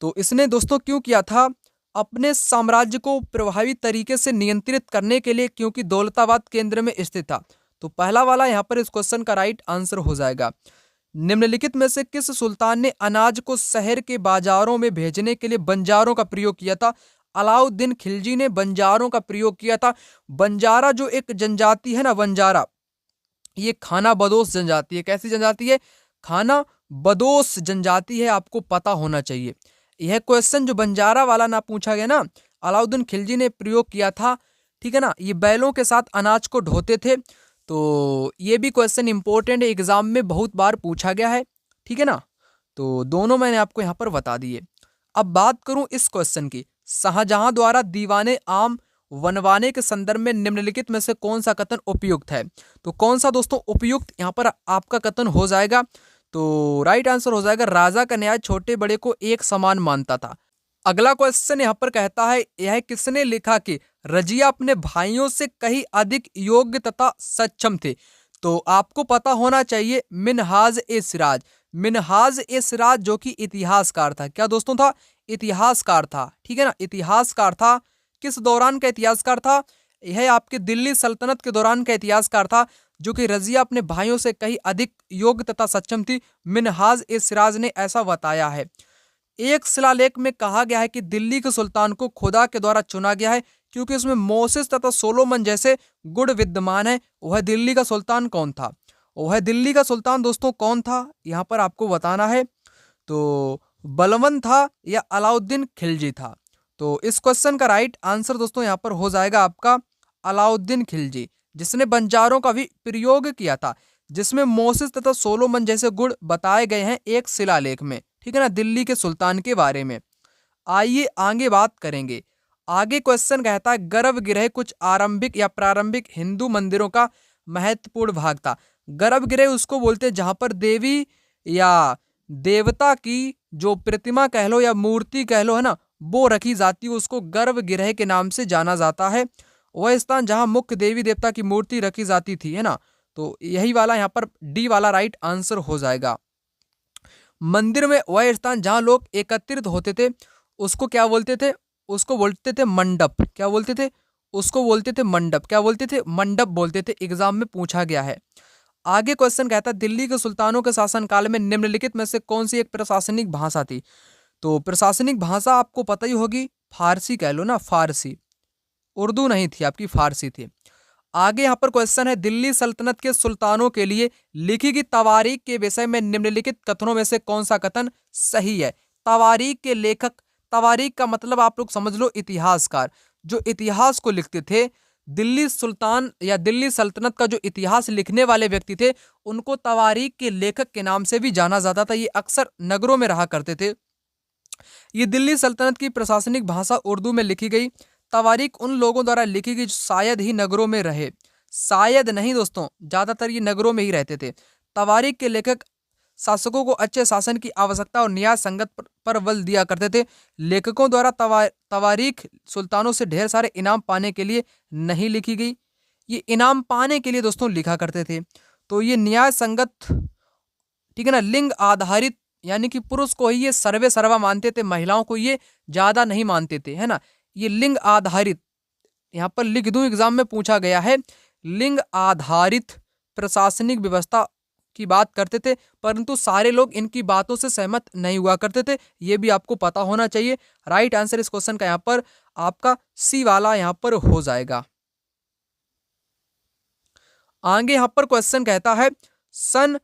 तो इसने दोस्तों क्यों किया था? अपने साम्राज्य को प्रभावी तरीके से नियंत्रित करने के लिए, क्योंकि दौलताबाद केंद्र में स्थित था। तो पहला वाला यहाँ पर इस क्वेश्चन का राइट आंसर हो जाएगा। निम्नलिखित में से किस सुल्तान ने अनाज को शहर के बाजारों में भेजने के लिए बंजारों का प्रयोग किया था? अलाउद्दीन खिलजी ने बंजारों का प्रयोग किया था। बंजारा जो एक जनजाति है ना, बंजारा ये खाना बदोश जनजाति है। कैसी जनजाति है? खाना बदोश जनजाति है, आपको पता होना चाहिए। यह क्वेश्चन जो बंजारा वाला ना पूछा गया ना, अलाउद्दीन खिलजी ने प्रयोग किया था, ठीक है ना। ये बैलों के साथ अनाज को ढोते थे। तो ये भी क्वेश्चन इंपॉर्टेंट है, एग्जाम में बहुत बार पूछा गया है, ठीक है ना। तो दोनों मैंने आपको यहाँ पर बता दिए। अब बात करूं इस क्वेश्चन की, शाहजहां द्वारा दीवाने आम बनवाने के संदर्भ में निम्नलिखित में से कौन सा कथन उपयुक्त है? तो कौन सा दोस्तों उपयुक्त यहाँ पर आपका कथन हो जाएगा? तो राइट आंसर हो जाएगा, राजा का न्याय छोटे बड़े को एक समान मानता था। अगला क्वेश्चन यहाँ पर कहता है, यह किसने लिखा कि रजिया अपने भाइयों से कहीं अधिक योग्य तथा सक्षम थे? तो आपको पता होना चाहिए, मिनहाज ए सिराज। मिनहाज ए सिराज जो कि इतिहासकार था। क्या दोस्तों था? इतिहासकार था, ठीक है ना, इतिहासकार था। किस दौरान का इतिहासकार था? यह आपके दिल्ली सल्तनत के दौरान का इतिहासकार था, जो कि रजिया अपने भाइयों से कहीं अधिक योग्य तथा सक्षम थी। मिनहाज ए सिराज ने ऐसा बताया है। एक शिलालेख में कहा गया है कि दिल्ली के सुल्तान को खुदा के द्वारा चुना गया है, क्योंकि उसमें मोसेस तथा सोलोमन जैसे गुण विद्यमान है। वह दिल्ली का सुल्तान कौन था? वह दिल्ली का सुल्तान दोस्तों कौन था, यहाँ पर आपको बताना है। तो बलबन था या अलाउद्दीन खिलजी था? तो इस क्वेश्चन का राइट आंसर दोस्तों यहाँ पर हो जाएगा आपका अलाउद्दीन खिलजी, जिसने बंजारों का भी प्रयोग किया था, जिसमें मोसेस तथा सोलोमन जैसे गुण बताए गए हैं एक शिलालेख में, ठीक है ना, दिल्ली के सुल्तान के बारे में। आइए आगे बात करेंगे। आगे क्वेश्चन कहता है, गर्भगृह कुछ आरंभिक या प्रारंभिक हिंदू मंदिरों का महत्वपूर्ण भाग था। गर्भगृह उसको बोलते हैं जहां पर देवी या देवता की जो प्रतिमा कह लो या मूर्ति कह लो, है ना, वो रखी जाती है, उसको गर्भगृह के नाम से जाना जाता है। वह स्थान जहाँ मुख्य देवी देवता की मूर्ति रखी जाती थी, है ना, तो यही वाला यहाँ पर डी वाला राइट आंसर हो जाएगा। मंदिर में वह स्थान जहाँ लोग एकत्रित होते थे उसको क्या बोलते थे? उसको बोलते थे मंडप। क्या बोलते थे? उसको बोलते थे मंडप। क्या बोलते थे? मंडप बोलते थे। एग्जाम में पूछा गया है। आगे क्वेश्चन कहता है दिल्ली के सुल्तानों के शासनकाल में निम्नलिखित में से कौन सी एक प्रशासनिक भाषा थी? तो प्रशासनिक भाषा आपको पता ही होगी, फारसी कह लो ना, फारसी। उर्दू नहीं थी आपकी, फारसी थी। आगे यहाँ पर क्वेश्चन है दिल्ली सल्तनत के सुल्तानों के लिए लिखी गई तवारीख के विषय में निम्नलिखित कथनों में से कौन सा कथन सही है? तवारीख के लेखक, तवारीख का मतलब आप लोग समझ लो इतिहासकार, जो इतिहास को लिखते थे। दिल्ली सुल्तान या दिल्ली सल्तनत का जो इतिहास लिखने वाले व्यक्ति थे उनको तवारीख के लेखक के नाम से भी जाना जाता था। ये अक्सर नगरों में रहा करते थे। ये दिल्ली सल्तनत की प्रशासनिक भाषा उर्दू में लिखी गई तवारीख उन लोगों द्वारा लिखी गई जो शायद ही नगरों में रहे। शायद नहीं दोस्तों, ज्यादातर ये नगरों में ही रहते थे। तवारीख के लेखक शासकों को अच्छे शासन की आवश्यकता और न्याय संगत पर बल दिया करते थे। लेखकों द्वारा तवारीख सुल्तानों से ढेर सारे इनाम पाने के लिए नहीं लिखी गई, ये इनाम पाने के लिए दोस्तों लिखा करते थे। तो ये न्याय संगत, ठीक है ना, लिंग आधारित, यानी कि पुरुष को ही ये सर्वे सर्वा मानते थे, महिलाओं को ये ज्यादा नहीं मानते थे, है ना। ये लिंग आधारित, यहाँ पर लिख दूं, एग्जाम में पूछा गया है, लिंग आधारित प्रशासनिक व्यवस्था की बात करते थे, परंतु सारे लोग इनकी बातों से सहमत नहीं हुआ करते थे। ये भी आपको पता होना चाहिए। राइट आंसर इस क्वेश्चन का यहाँ पर आपका सी वाला यहाँ पर हो जाएगा। आगे यहाँ पर क्वेश्चन कहता है सन,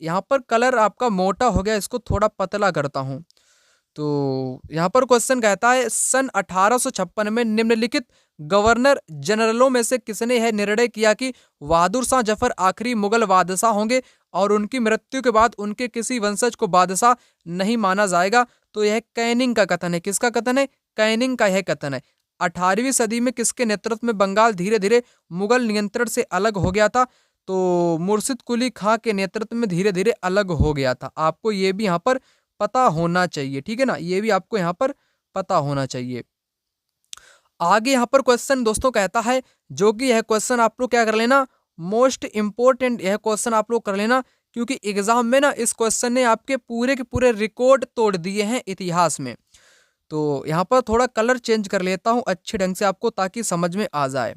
यहाँ पर कलर आपका मोटा हो गया, इसको थोड़ा पतला करता हूं। तो यहाँ पर क्वेश्चन कहता है सन 1856 में निम्नलिखित गवर्नर जनरलों में से किसने यह निर्णय किया कि बहादुर शाह जफर आखिरी मुगल बादशाह होंगे और उनकी मृत्यु के बाद उनके किसी वंशज को बादशाह नहीं माना जाएगा? तो यह कैनिंग का कथन है। किसका कथन है? कैनिंग का यह कथन है। 18वीं सदी में किसके नेतृत्व में बंगाल धीरे धीरे मुगल नियंत्रण से अलग हो गया था? तो मुर्शिद कुली खां के नेतृत्व में धीरे धीरे अलग हो गया था। आपको ये भी यहाँ पर पता होना चाहिए, ठीक है ना, ये भी आपको यहाँ पर पता होना चाहिए। आगे यहाँ पर क्वेश्चन दोस्तों कहता है, जो कि यह क्वेश्चन आप लोग क्या कर लेना, मोस्ट इंपोर्टेंट यह क्वेश्चन आप लोग कर लेना, क्योंकि एग्जाम में ना इस क्वेश्चन ने आपके पूरे के पूरे रिकॉर्ड तोड़ दिए हैं इतिहास में। तो यहाँ पर थोड़ा कलर चेंज कर लेता हूँ अच्छे ढंग से आपको, ताकि समझ में आ जाए।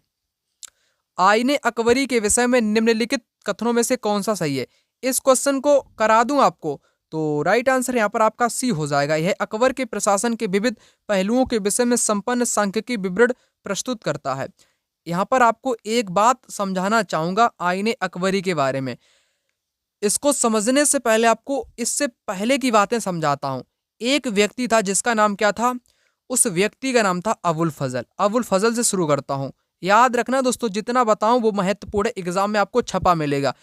आईने अकबरी के विषय में निम्नलिखित कथनों में से कौन सा सही है? इस क्वेश्चन को करा दूं आपको, तो राइट आंसर यहाँ पर आपका सी हो जाएगा। यह अकबर के प्रशासन के विविध पहलुओं के विषय में संपन्न सांख्यिकी विवरण प्रस्तुत करता है। यहाँ पर आपको एक बात समझाना चाहूंगा आईने अकबरी के बारे में। इसको समझने से पहले आपको इससे पहले की बातें समझाता हूँ। एक व्यक्ति था जिसका नाम क्या था? उस व्यक्ति का नाम था अबुल फजल। अबुल फजल से शुरू करता हूँ। याद रखना दोस्तों, जितना बताऊं वो महत्वपूर्ण है, एग्जाम में आपको छपा मिलेगा।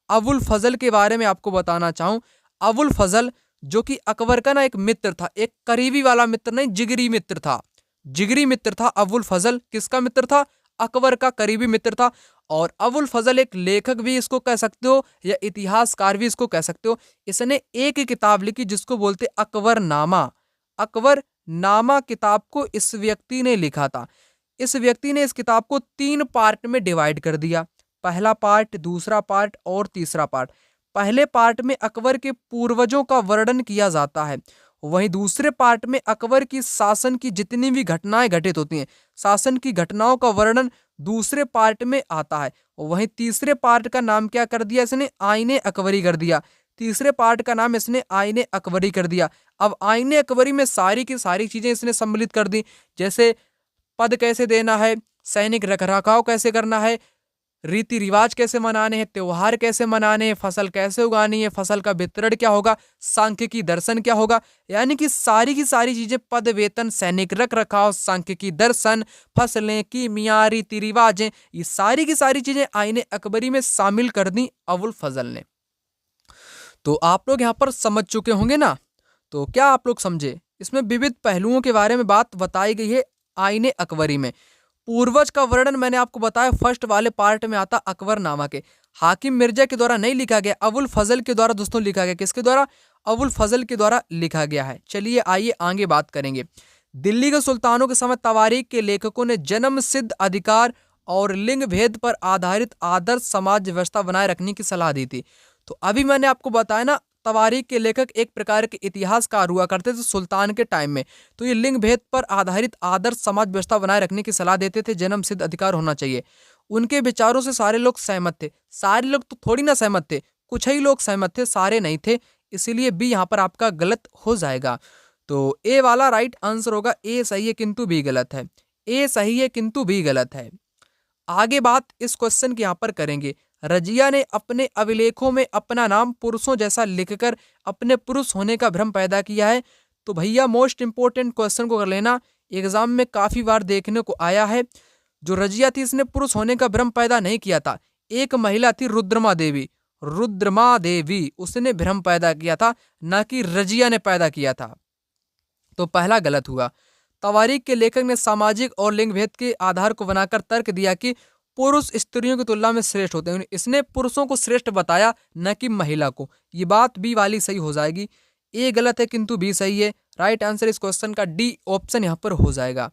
अबुल फजल के बारे में आपको बताना चाहूं, अबुल फजल जो कि अकबर का ना एक मित्र था, एक करीबी वाला मित्र नहीं, जिगरी मित्र था। जिगरी मित्र था अबुल फजल। किसका मित्र था? अकबर का करीबी मित्र था। और अबुल फजल एक लेखक भी इसको कह सकते हो या इतिहासकार भी इसको कह सकते हो। इसने एक किताब लिखी जिसको बोलते अकबरनामा। अकबरनामा किताब को इस व्यक्ति ने लिखा था। इस व्यक्ति ने इस किताब को 3 पार्ट में डिवाइड कर दिया, पहला पार्ट, दूसरा पार्ट और तीसरा पार्ट। पहले पार्ट में अकबर के पूर्वजों का वर्णन किया जाता है, वहीं दूसरे पार्ट में अकबर की शासन की जितनी भी घटनाएं घटित होती हैं, शासन की घटनाओं का वर्णन दूसरे पार्ट में आता है। वहीं तीसरे पार्ट का नाम क्या कर दिया इसने? आईने अकबरी कर दिया। तीसरे पार्ट का नाम इसने आईने अकबरी कर दिया। अब आईने अकबरी में सारी की सारी चीजें इसने सम्मिलित कर दी, जैसे पद कैसे देना है, सैनिक रखरखाव कैसे करना है, रीति रिवाज कैसे मनाने हैं, त्योहार कैसे मनाने हैं, फसल कैसे उगानी है, फसल का वितरण क्या होगा, सांख्यिकी दर्शन क्या होगा। यानी कि सारी की सारी चीजें, पद, वेतन, सैनिक रखरखाव, सांख्यिकी दर्शन, फसलें, कीमिया, रीति रिवाजें, ये सारी की सारी चीजें आईने अकबरी में शामिल कर दी अबुल फजल ने। तो आप लोग यहाँ पर समझ चुके होंगे ना। तो क्या आप लोग समझे? इसमें विविध पहलुओं के बारे में बात बताई गई है आईने अकबरी में। पूर्वज का वर्णन मैंने आपको बताया फर्स्ट वाले पार्ट में आता अकबरनामा के। हाकिम मिर्जा के द्वारा नहीं लिखा गया, अबुल फजल के द्वारा दोस्तों लिखा गया। किसके द्वारा? अबुल फजल के द्वारा लिखा गया है। चलिए आइए आगे बात करेंगे। दिल्ली के सुल्तानों के समय तवारीख के लेखकों ने जन्म सिद्ध अधिकार और लिंग भेद पर आधारित आदर्श समाज व्यवस्था बनाए रखने की सलाह दी थी। तो अभी मैंने आपको बताया ना, तवारीख के लेखक एक प्रकार के इतिहासकार हुआ करते थे सुल्तान के टाइम में। तो ये लिंग भेद पर आधारित आदर्श समाज व्यवस्था बनाए रखने की सलाह देते थे, जन्म सिद्ध अधिकार होना चाहिए। उनके विचारों से सारे लोग सहमत थे। सारे लोग तो थोड़ी ना सहमत थे, कुछ ही लोग सहमत थे, सारे नहीं थे। इसीलिए बी यहाँ पर आपका गलत हो जाएगा। तो ए वाला राइट आंसर होगा। ए सही है किंतु बी गलत है। ए सही है किंतु बी गलत है। आगे बात इस क्वेश्चन की यहाँ पर करेंगे। रजिया ने अपने अभिलेखों में अपना नाम पुरुषों जैसा लिखकर अपने पुरुष होने का भ्रम पैदा किया है। तो भैया मोस्ट इंपोर्टेंट क्वेश्चन को कर लेना, एग्जाम में काफी बार देखने को आया है। जो रजिया थी इसने पुरुष होने का भ्रम पैदा नहीं किया था। एक महिला थी रुद्रमा देवी, रुद्रमा देवी उसने भ्रम पैदा किया था, ना कि रजिया ने पैदा किया था। तो पहला गलत हुआ। तवारीख के लेखक ने सामाजिक और लिंग भेद के आधार को बनाकर तर्क दिया कि पुरुष स्त्रियों की तुलना में श्रेष्ठ होते हैं। इसने पुरुषों को श्रेष्ठ बताया, न कि महिला को। ये बात बी वाली सही हो जाएगी। ए गलत है किंतु बी सही है। राइट आंसर इस क्वेश्चन का डी ऑप्शन यहाँ पर हो जाएगा।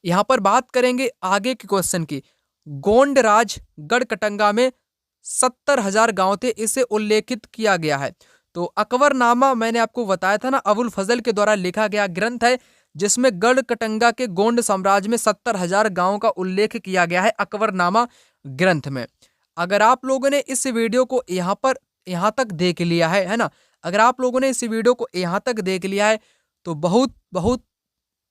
यहाँ पर बात करेंगे आगे के क्वेश्चन की। गोंड राज गढ़कटंगा में 70,000 गांव थे, इसे उल्लेखित किया गया है। तो अकबरनामा मैंने आपको बताया था ना, अबुल फजल के द्वारा लिखा गया ग्रंथ है, जिसमें गढ़कटंगा के गोंड साम्राज्य में 70,000 गांवों का उल्लेख किया गया है अकबरनामा ग्रंथ में। अगर आप लोगों ने इस वीडियो को यहाँ तक देख लिया है ना, अगर आप लोगों ने इस वीडियो को यहाँ तक देख लिया है तो बहुत बहुत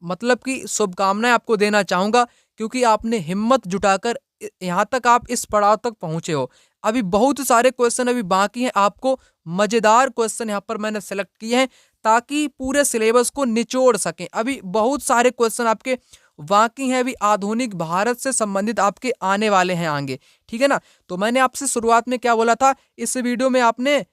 मतलब कि शुभकामनाएं आपको देना चाहूंगा, क्योंकि आपने हिम्मत जुटाकर यहाँ तक आप इस पड़ाव तक पहुंचे हो। अभी बहुत सारे क्वेश्चन अभी बाकी हैं। आपको मजेदार क्वेश्चन यहाँ पर मैंने सेलेक्ट किए हैं ताकि पूरे सिलेबस को निचोड़ सकें। अभी बहुत सारे क्वेश्चन आपके बाकी हैं, अभी आधुनिक भारत से संबंधित आपके आने वाले हैं आगे, ठीक है ना। तो मैंने आपसे शुरुआत में क्या बोला था, इस वीडियो में आपने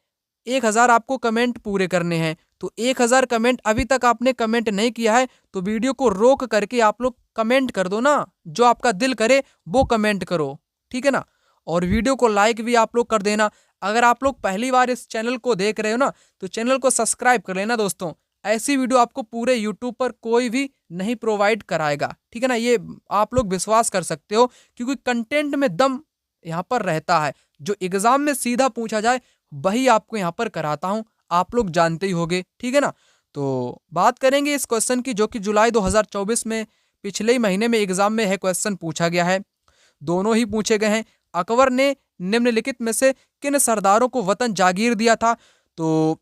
1000 आपको कमेंट पूरे करने हैं। तो 1000 कमेंट अभी तक आपने कमेंट नहीं किया है तो वीडियो को रोक करके आप लोग कमेंट कर दो ना, जो आपका दिल करे वो कमेंट करो, ठीक है ना। और वीडियो को लाइक भी आप लोग कर देना। अगर आप लोग पहली बार इस चैनल को देख रहे हो ना, तो चैनल को सब्सक्राइब कर लेना दोस्तों। ऐसी वीडियो आपको पूरे यूट्यूब पर कोई भी नहीं प्रोवाइड कराएगा, ठीक है ना। ये आप लोग विश्वास कर सकते हो, क्योंकि कंटेंट में दम यहाँ पर रहता है। जो एग्जाम में सीधा पूछा जाए वही आपको यहाँ पर कराता हूँ, आप लोग जानते ही होंगे, ठीक है ना। तो बात करेंगे इस क्वेश्चन की, जो कि जुलाई 2024 में पिछले ही महीने में एग्जाम में है क्वेश्चन पूछा गया है। दोनों ही पूछे गए हैं। अकबर ने निम्नलिखित में से किन सरदारों को वतन जागीर दिया था? तो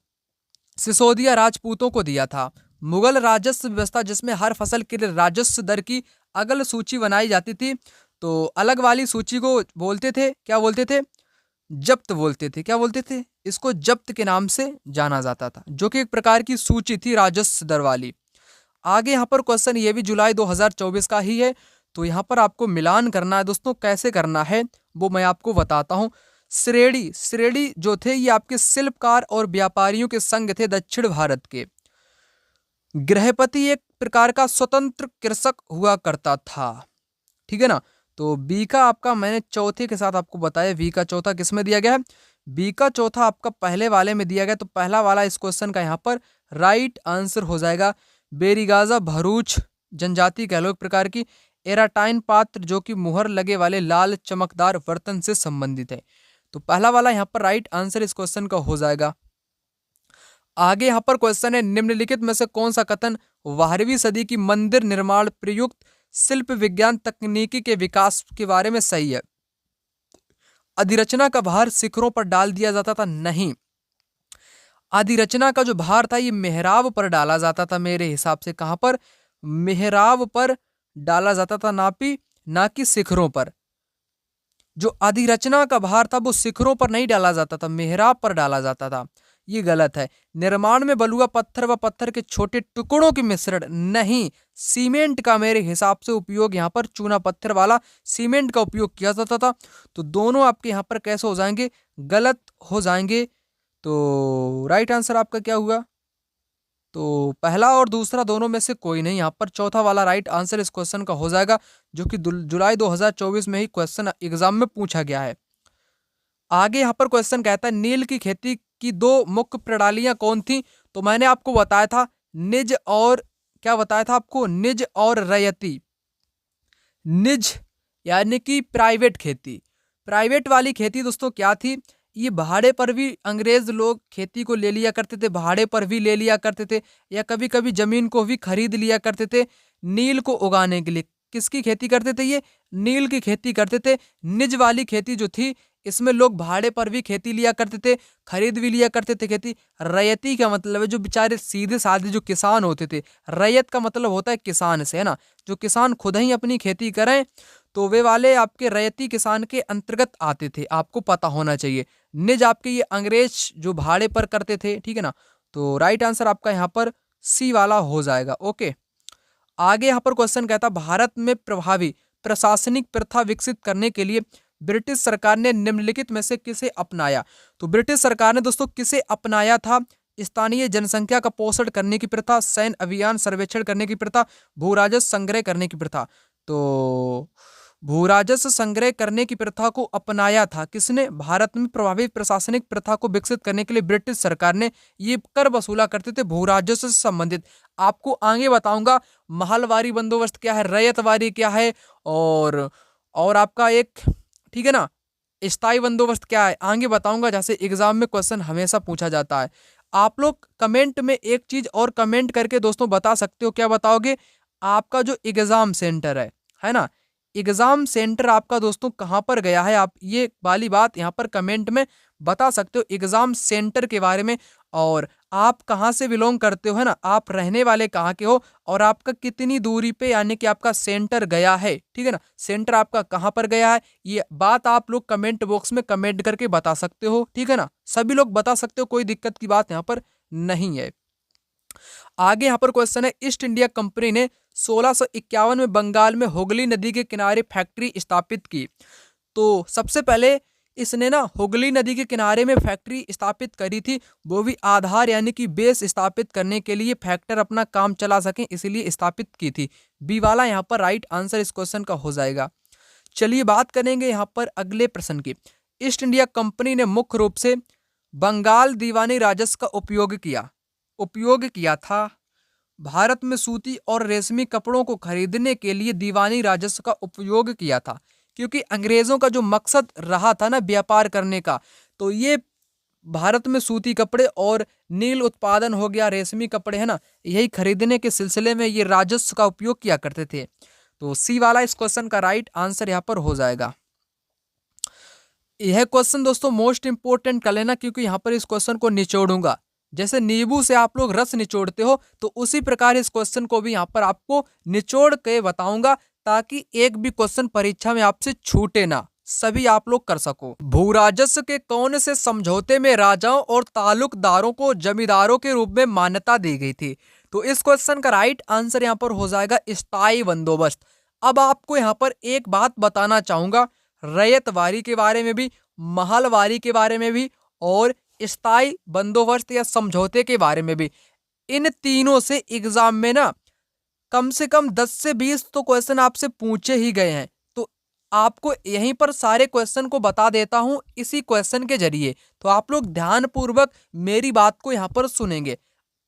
सिसोदिया राजपूतों को दिया था। मुगल राजस्व व्यवस्था, जिसमें हर फसल के लिए राजस्व दर की अगल सूची बनाई जाती थी, तो अलग वाली सूची को बोलते थे, क्या बोलते थे? जब्त बोलते थे। क्या बोलते थे? इसको जब्त के नाम से जाना जाता था, जो कि एक प्रकार की सूची थी राजस्व दर वाली। आगे यहाँ पर क्वेश्चन ये भी जुलाई 2024 का ही है। तो यहाँ पर आपको मिलान करना है दोस्तों। कैसे करना है वो मैं आपको बताता हूँ। श्रेणी जो थे ये आपके शिल्पकार और व्यापारियों के संघ थे दक्षिण भारत के। गृहपति एक प्रकार का स्वतंत्र कृषक हुआ करता था, ठीक है ना। तो बी का आपका मैंने चौथे के साथ आपको बताया, बी का चौथा किस में दिया गया है? बी का चौथा आपका पहले वाले में दिया गया। तो पहला वाला इस क्वेश्चन का यहाँ पर राइट आंसर हो जाएगा। बेरीगाजा भरूच जनजाति कह लो एक प्रकार की। एराटाइन पात्र, जो कि मुहर लगे वाले लाल चमकदार बर्तन से संबंधित है। तो पहला वाला यहाँ पर राइट आंसर इस क्वेश्चन का हो जाएगा। आगे यहाँ पर क्वेश्चन है, निम्नलिखित में से कौन सा कथन 12वीं सदी की मंदिर निर्माण प्रयुक्त शिल्प विज्ञान तकनीकी के विकास के बारे में सही है? अधिरचना का भार शिखरों पर डाल दिया जाता था? नहीं, अधिरचना का जो भार था ये मेहराब पर डाला जाता था मेरे हिसाब से। कहां पर? मेहराब पर डाला जाता था, ना कि शिखरों पर। जो अधिरचना का भार था वो शिखरों पर नहीं डाला जाता था, मेहराब पर डाला जाता था। ये गलत है। निर्माण में बलुआ पत्थर व पत्थर के छोटे टुकड़ों के मिश्रण, नहीं, सीमेंट का मेरे हिसाब से उपयोग यहाँ पर चूना पत्थर वाला सीमेंट का उपयोग किया जाता था। तो दोनों आपके यहाँ पर कैसे हो जाएंगे? गलत हो जाएंगे। तो राइट आंसर आपका क्या हुआ? तो पहला और दूसरा दोनों में से कोई नहीं, यहाँ पर चौथा वाला राइट आंसर इस क्वेश्चन का हो जाएगा, जो कि जुलाई 2024 में ही क्वेश्चन एग्जाम में पूछा गया है। आगे यहाँ पर क्वेश्चन कहता है नील की खेती की दो मुख्य प्रणालियां कौन थी? तो मैंने आपको बताया था निज और क्या बताया था आपको, निज और रैयती। निज यानी कि प्राइवेट खेती। प्राइवेट वाली खेती दोस्तों क्या थी, ये भाड़े पर भी अंग्रेज लोग खेती को ले लिया करते थे, भाड़े पर भी ले लिया करते थे, या कभी कभी जमीन को भी खरीद लिया करते थे नील को उगाने के लिए। किसकी खेती करते थे ये? नील की खेती करते थे। निज वाली खेती जो थी इसमें लोग भाड़े पर भी खेती लिया करते थे, खरीद भी लिया करते थे खेती। रैयती का मतलब है जो बेचारे सीधे साधे जो किसान होते थे, रैयत का मतलब होता है किसान से, है ना, जो किसान खुद ही अपनी खेती करें, तो वे वाले आपके रैयती किसान के अंतर्गत आते थे, आपको पता होना चाहिए। निज आपके ये अंग्रेज जो भाड़े पर करते थे, ठीक है ना। तो राइट आंसर आपका यहाँ पर सी वाला हो जाएगा। ओके, आगे यहाँ पर क्वेश्चन कहता भारत में प्रभावी प्रशासनिक प्रथा विकसित करने के लिए ब्रिटिश सरकार ने निम्नलिखित में से किसे अपनाया? तो ब्रिटिश सरकार ने दोस्तों किसे अपनाया था? स्थानीय जनसंख्या का पोषण करने की प्रथा, सैन्य अभियान सर्वेक्षण करने की प्रथा, भूराजस्व संग्रह करने की प्रथा। तो भूराजस्व संग्रह करने की प्रथा को अपनाया था किसने? भारत में प्रभावी प्रशासनिक प्रथा को विकसित करने के लिए ब्रिटिश सरकार ने ये कर वसूला करते थे भूराजस्व से संबंधित। आपको आगे बताऊंगा महलवारी बंदोबस्त क्या है, रैयतवारी क्या है, और आपका एक, ठीक है ना, स्थायी बंदोबस्त क्या है, आगे बताऊंगा, जैसे एग्जाम में क्वेश्चन हमेशा पूछा जाता है। आप लोग कमेंट में एक चीज और कमेंट करके दोस्तों बता सकते हो, क्या बताओगे? आपका जो एग्जाम सेंटर है ना, एग्जाम सेंटर आपका दोस्तों कहाँ पर गया है, आप ये वाली बात यहाँ पर कमेंट में बता सकते हो एग्जाम सेंटर के बारे में, और आप कहाँ से बिलोंग करते हो, है ना, आप रहने वाले कहाँ के हो, और आपका कितनी दूरी पे यानी कि आपका सेंटर गया है, ठीक है ना, सेंटर आपका कहाँ पर गया है, ये बात आप लोग कमेंट बॉक्स में कमेंट करके बता सकते हो, ठीक है ना, सभी लोग बता सकते हो, कोई दिक्कत की बात यहाँ पर नहीं है। आगे यहाँ पर क्वेश्चन है ईस्ट इंडिया कंपनी ने 1651 में बंगाल में हुगली नदी के किनारे फैक्ट्री स्थापित की। तो सबसे पहले इसने ना हुगली नदी के किनारे में फैक्ट्री स्थापित करी थी, वो भी आधार यानी कि बेस स्थापित करने के लिए, फैक्टर अपना काम चला सकें इसलिए स्थापित की थी। बी वाला यहाँ पर राइट आंसर इस क्वेश्चन का हो जाएगा। चलिए बात करेंगे यहाँ पर अगले प्रश्न की। ईस्ट इंडिया कंपनी ने मुख्य रूप से बंगाल दीवानी राजस्व का उपयोग किया था। भारत में सूती और रेशमी कपड़ों को खरीदने के लिए दीवानी राजस्व का उपयोग किया था, क्योंकि अंग्रेजों का जो मकसद रहा था ना व्यापार करने का, तो ये भारत में सूती कपड़े और नील उत्पादन हो गया, रेशमी कपड़े, है ना, यही खरीदने के सिलसिले में ये राजस्व का उपयोग किया करते थे। तो सी वाला इस क्वेश्चन का राइट आंसर यहाँ पर हो जाएगा। यह क्वेश्चन दोस्तों मोस्ट इंपोर्टेंट कर लेना, क्योंकि यहाँ पर इस क्वेश्चन को निचोड़ूंगा, जैसे नींबू से आप लोग रस निचोड़ते हो, तो उसी प्रकार इस क्वेश्चन को भी यहाँ पर आपको निचोड़ के बताऊंगा, ताकि एक भी क्वेश्चन परीक्षा में आपसे छूटे ना, सभी आप लोग कर सको। भूराजस्व के कौन से समझौते में राजाओं और तालुकदारों को जमींदारों के रूप में मान्यता दी गई थी? तो इस क्वेश्चन का राइट आंसर यहाँ पर हो जाएगा स्थायी बंदोबस्त। अब आपको यहाँ पर एक बात बताना चाहूंगा, रैयतवारी के बारे में भी, महलवारी के बारे में भी, और स्थायी बंदोबस्त या समझौते के बारे में भी। इन तीनों से एग्जाम में ना कम से कम 10 से 20 तो क्वेश्चन आपसे पूछे ही गए हैं, तो आपको यहीं पर सारे क्वेश्चन को बता देता हूं इसी क्वेश्चन के जरिए, तो आप लोग ध्यानपूर्वक मेरी बात को यहाँ पर सुनेंगे।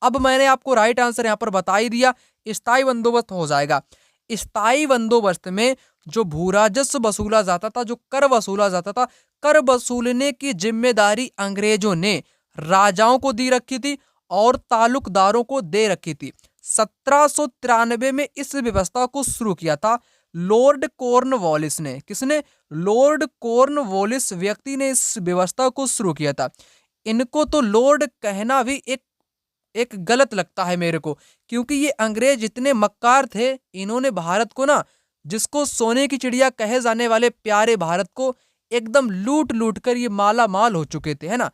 अब मैंने आपको राइट आंसर यहाँ पर बता ही दिया, स्थायी बंदोबस्त हो जाएगा। स्थायी बंदोबस्त में जो भूराजस्व वसूला जाता था, जो कर वसूला जाता था, कर वसूलने की जिम्मेदारी अंग्रेजों ने राजाओं को दी रखी थी और तालुकदारों को दे रखी थी। 1793 में इस व्यवस्था को शुरू किया था लॉर्ड कॉर्नवालिस ने। किसने? लॉर्ड कॉर्नवालिस व्यक्ति ने इस व्यवस्था को शुरू किया था। इनको तो लॉर्ड कहना भी एक गलत लगता है मेरे को, क्योंकि ये अंग्रेज इतने मक्कार थे, इन्होंने भारत को ना, जिसको सोने की चिड़िया कहे जाने वाले प्यारे भारत को एकदम लूट लूट कर ये माला माल हो चुके थे, है ना।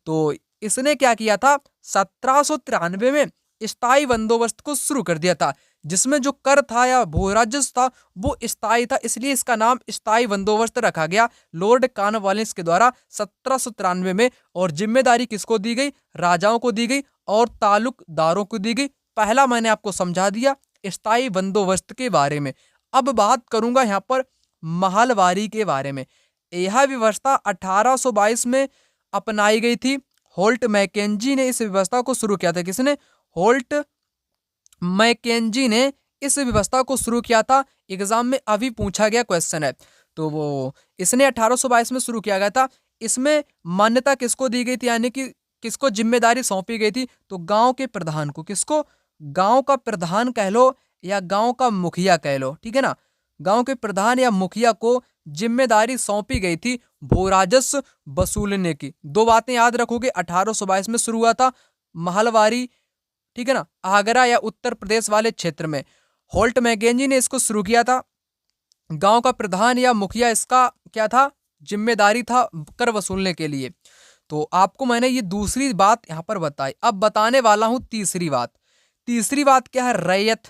तो इसने क्या किया था, 1793 में स्थायी बंदोबस्त को शुरू कर दिया था, जिसमें जो कर था या भू राजस्व था वो स्थायी था, इसलिए इसका नाम स्थायी बंदोबस्त रखा गया लॉर्ड कॉर्नवालिस के द्वारा 1793 में। और जिम्मेदारी किसको दी गई? राजाओं को दी गई और तालुकदारों को दी गई। पहला मैंने आपको समझा दिया स्थायी बंदोबस्त के बारे में। अब बात करूंगा यहाँ पर महलवारी के बारे में। यह व्यवस्था 1822 में अपनाई गई थी। होल्ट मैकेंजी ने इस व्यवस्था को शुरू किया था। किसने? होल्ट मैकेंजी ने इस व्यवस्था को शुरू किया था। एग्जाम में अभी पूछा गया क्वेश्चन है, तो वो इसने 1822 में शुरू किया गया था। इसमें मान्यता किसको दी गई थी, यानी कि किसको जिम्मेदारी सौंपी गई थी? तो गांव के प्रधान को। किसको? गांव का प्रधान कह लो या गांव का मुखिया कह लो, ठीक है ना। गांव के प्रधान या मुखिया को जिम्मेदारी सौंपी गई थी भू राजस्व वसूलने की। दो बातें याद रखोगे, 1822 में शुरू हुआ था महलवारी, ठीक है ना, आगरा या उत्तर प्रदेश वाले क्षेत्र में। होल्ट मैकेंजी ने इसको शुरू किया था। गांव का प्रधान या मुखिया इसका क्या था? जिम्मेदारी था कर वसूलने के लिए। तो आपको मैंने ये दूसरी बात यहाँ पर बताई। अब बताने वाला हूं तीसरी बात। तीसरी बात क्या है? रैयत।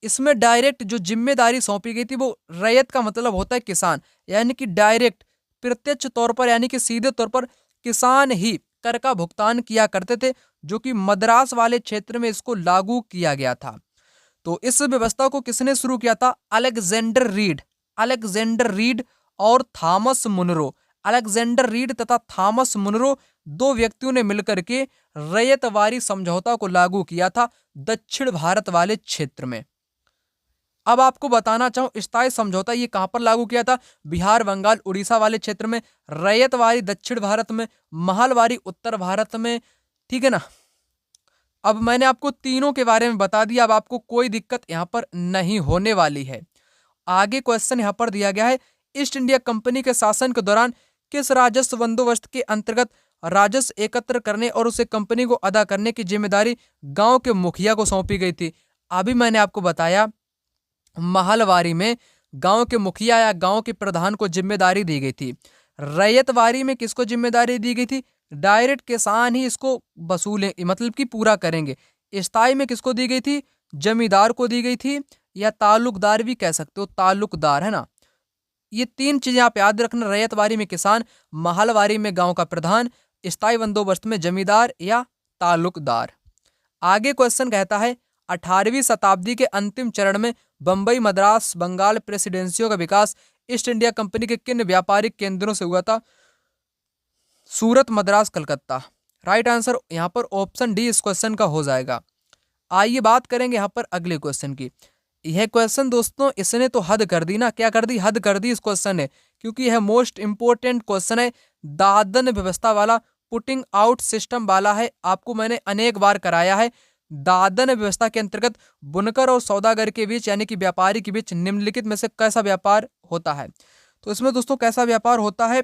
इसमें डायरेक्ट जो जिम्मेदारी सौंपी गई थी वो रैयत का मतलब होता है किसान, यानी कि डायरेक्ट प्रत्यक्ष तौर पर यानी कि सीधे तौर पर किसान ही कर का भुगतान किया करते थे, जो कि मद्रास वाले क्षेत्र में इसको लागू किया गया था। तो इस व्यवस्था को किसने शुरू किया था? Alexander read. अलेक्जेंडर रीड और थॉमस मुनरो। अलेक्जेंडर रीड तथा थॉमस मुनरो दो व्यक्तियों ने मिलकर के रैयतवारी समझौता को लागू किया था दक्षिण भारत वाले क्षेत्र में। अब आपको बताना चाहूं स्थायी समझौता ये कहां पर लागू किया था? बिहार, बंगाल, उड़ीसा वाले क्षेत्र में। रैयतवारी दक्षिण भारत में, महलवारी उत्तर भारत में, ठीक है ना। अब मैंने आपको तीनों के बारे में बता दिया। अब आपको कोई दिक्कत यहाँ पर नहीं होने वाली है। आगे क्वेश्चन यहाँ पर दिया गया है, ईस्ट इंडिया कंपनी के शासन के दौरान किस राजस्व बंदोबस्त के अंतर्गत राजस्व एकत्र करने और उसे कंपनी को अदा करने की जिम्मेदारी गांव के मुखिया को सौंपी गई थी? अभी मैंने आपको बताया महलवारी में गांव के मुखिया या गांव के प्रधान को जिम्मेदारी दी गई थी। रैयतवारी में किसको जिम्मेदारी दी गई थी? डायरेक्ट किसान ही इसको वसूले, मतलब कि पूरा करेंगे। स्थायी में किसको दी गई थी? जमींदार को दी गई थी, या तालुकदार भी कह सकते हो, तालुकदार, है ना। ये तीन चीजें आप याद रखना। रैयतवारी में किसान, महलवारी में गांव का प्रधान, स्थायी बंदोबस्त में जमींदार या तालुकदार। आगे क्वेश्चन कहता है, 18वीं शताब्दी के अंतिम चरण में बंबई, मद्रास, बंगाल प्रेसिडेंसियों का विकास ईस्ट इंडिया कंपनी के किन व्यापारिक केंद्रों से हुआ था? सूरत, मद्रास, कलकत्ता। राइट आंसर यहाँ पर ऑप्शन डी इस क्वेश्चन का हो जाएगा। आइए बात करेंगे यहाँ पर अगले क्वेश्चन की। यह क्वेश्चन दोस्तों इसने तो हद कर दी ना। क्या कर दी? हद कर दी इस क्वेश्चन ने, क्योंकि यह मोस्ट इंपोर्टेंट क्वेश्चन है। दादन व्यवस्था वाला, पुटिंग आउट सिस्टम वाला है। आपको मैंने अनेक बार कराया है। दादन व्यवस्था के अंतर्गत बुनकर और सौदागर के बीच यानी कि व्यापारी के बीच निम्नलिखित में से कैसा व्यापार होता है? तो इसमें दोस्तों कैसा व्यापार होता है,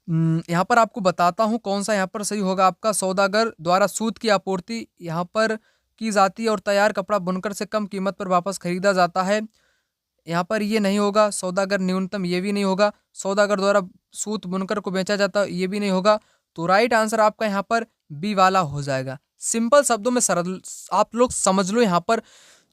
यहाँ पर आपको बताता हूँ कौन सा यहाँ पर सही होगा आपका। सौदागर द्वारा सूत की आपूर्ति यहाँ पर की जाती है और तैयार कपड़ा बुनकर से कम कीमत पर वापस खरीदा जाता है। यहाँ पर ये नहीं होगा। सौदागर न्यूनतम, ये भी नहीं होगा। सौदागर द्वारा सूत बुनकर को बेचा जाता, ये भी नहीं होगा। तो राइट आंसर आपका यहाँ पर बी वाला हो जाएगा। सिंपल शब्दों में सरल आप लोग समझ लो। यहाँ पर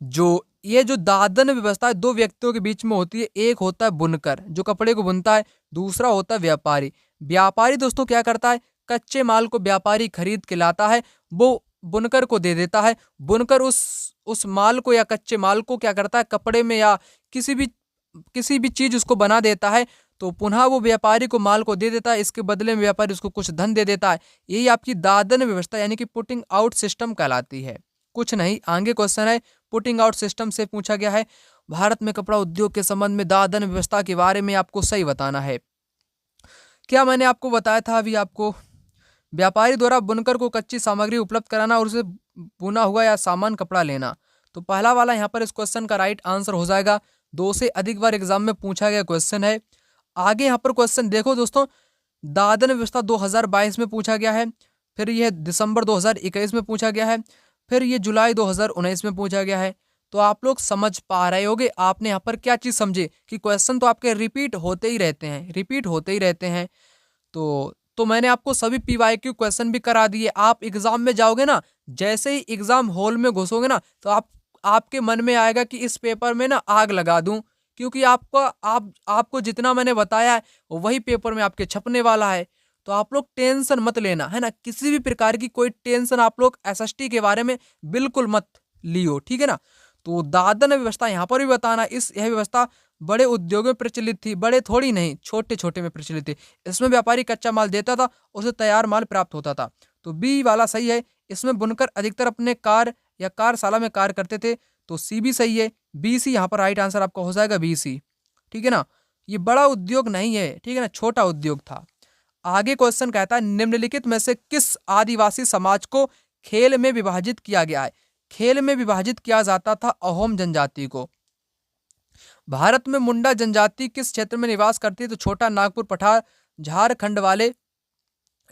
जो ये जो दादन व्यवस्था है दो व्यक्तियों के बीच में होती है। एक होता है बुनकर जो कपड़े को बुनता है, दूसरा होता है व्यापारी। व्यापारी दोस्तों क्या करता है? कच्चे माल को व्यापारी खरीद के लाता है, वो बुनकर को दे देता है। बुनकर उस माल को या कच्चे माल को क्या करता है? कपड़े में या किसी भी चीज उसको बना देता है। तो पुनः वो व्यापारी को माल को दे देता है, इसके बदले में व्यापारी उसको कुछ धन दे देता है। यही आपकी दादन व्यवस्था यानी कि पुटिंग आउट सिस्टम कहलाती है। कुछ नहीं। आगे क्वेश्चन है, पुटिंग आउट सिस्टम से पूछा गया है, भारत में कपड़ा उद्योग के संबंध में दादन व्यवस्था के बारे में आपको सही बताना है। क्या मैंने आपको बताया था अभी आपको? व्यापारी द्वारा बुनकर को कच्ची सामग्री उपलब्ध कराना और उसे बुना हुआ या सामान कपड़ा लेना। तो पहला वाला यहाँ पर इस क्वेश्चन का राइट आंसर हो जाएगा। 2 से अधिक बार एग्जाम में पूछा गया क्वेश्चन है। आगे यहाँ पर क्वेश्चन देखो दोस्तों, दादन व्यवस्था 2022 में पूछा गया है, फिर यह दिसंबर 2021 में पूछा गया है, फिर ये जुलाई 2019 में पूछा गया है। तो आप लोग समझ पा रहे होगे आपने यहाँ पर क्या चीज़ समझे कि क्वेश्चन तो आपके रिपीट होते ही रहते हैं, रिपीट होते ही रहते हैं। तो तो मैंने आपको सभी पीवाईक्यू क्वेश्चन भी करा दिए। आप एग्जाम में जाओगे ना, जैसे ही एग्जाम हॉल में घुसोगे ना, तो आपके मन में आएगा कि इस पेपर में ना आग लगा दूं, क्योंकि आपको जितना मैंने बताया है वही पेपर में आपके छपने वाला है। तो आप लोग टेंशन मत लेना, है ना, किसी भी प्रकार की कोई टेंशन आप लोग एसएसटी के बारे में बिल्कुल मत लियो, ठीक है ना। तो दादन व्यवस्था यहाँ पर भी बताना, यह व्यवस्था बड़े उद्योगों में प्रचलित थी, बड़े थोड़ी नहीं, छोटे छोटे में प्रचलित थी। इसमें व्यापारी कच्चा माल देता था, उसे तैयार माल प्राप्त होता था। तो बी वाला सही है। इसमें बुनकर अधिकतर अपने कार या कार्यशाला में कार्य करते थे, तो सी भी सही है। बी सी यहाँ पर राइट आंसर आपका हो जाएगा, बी सी, ठीक है ना। ये बड़ा उद्योग नहीं है, ठीक है ना, छोटा उद्योग था। आगे क्वेश्चन कहता है निम्नलिखित में से किस आदिवासी समाज को खेल में विभाजित किया गया है। खेल में विभाजित किया जाता था अहोम जनजाति को। भारत में मुंडा जनजाति किस क्षेत्र में निवास करती है, तो छोटा नागपुर पठार झारखंड वाले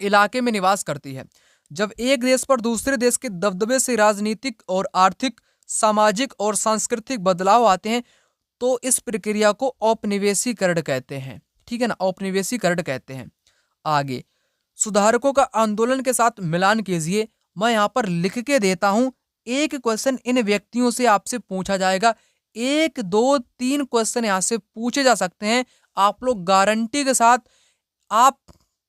इलाके में निवास करती है। जब एक देश पर दूसरे देश के दबदबे से राजनीतिक और आर्थिक, सामाजिक और सांस्कृतिक बदलाव आते हैं, तो इस प्रक्रिया को औपनिवेशीकरण कहते हैं, ठीक है ना, औपनिवेशीकरण कहते हैं। आगे सुधारकों का आंदोलन के साथ मिलान कीजिए। मैं यहाँ पर लिख के देता हूं, एक क्वेश्चन इन व्यक्तियों से आपसे पूछा जाएगा, 1 2 3 क्वेश्चन यहाँ से पूछे जा सकते हैं। आप लोग गारंटी के साथ आप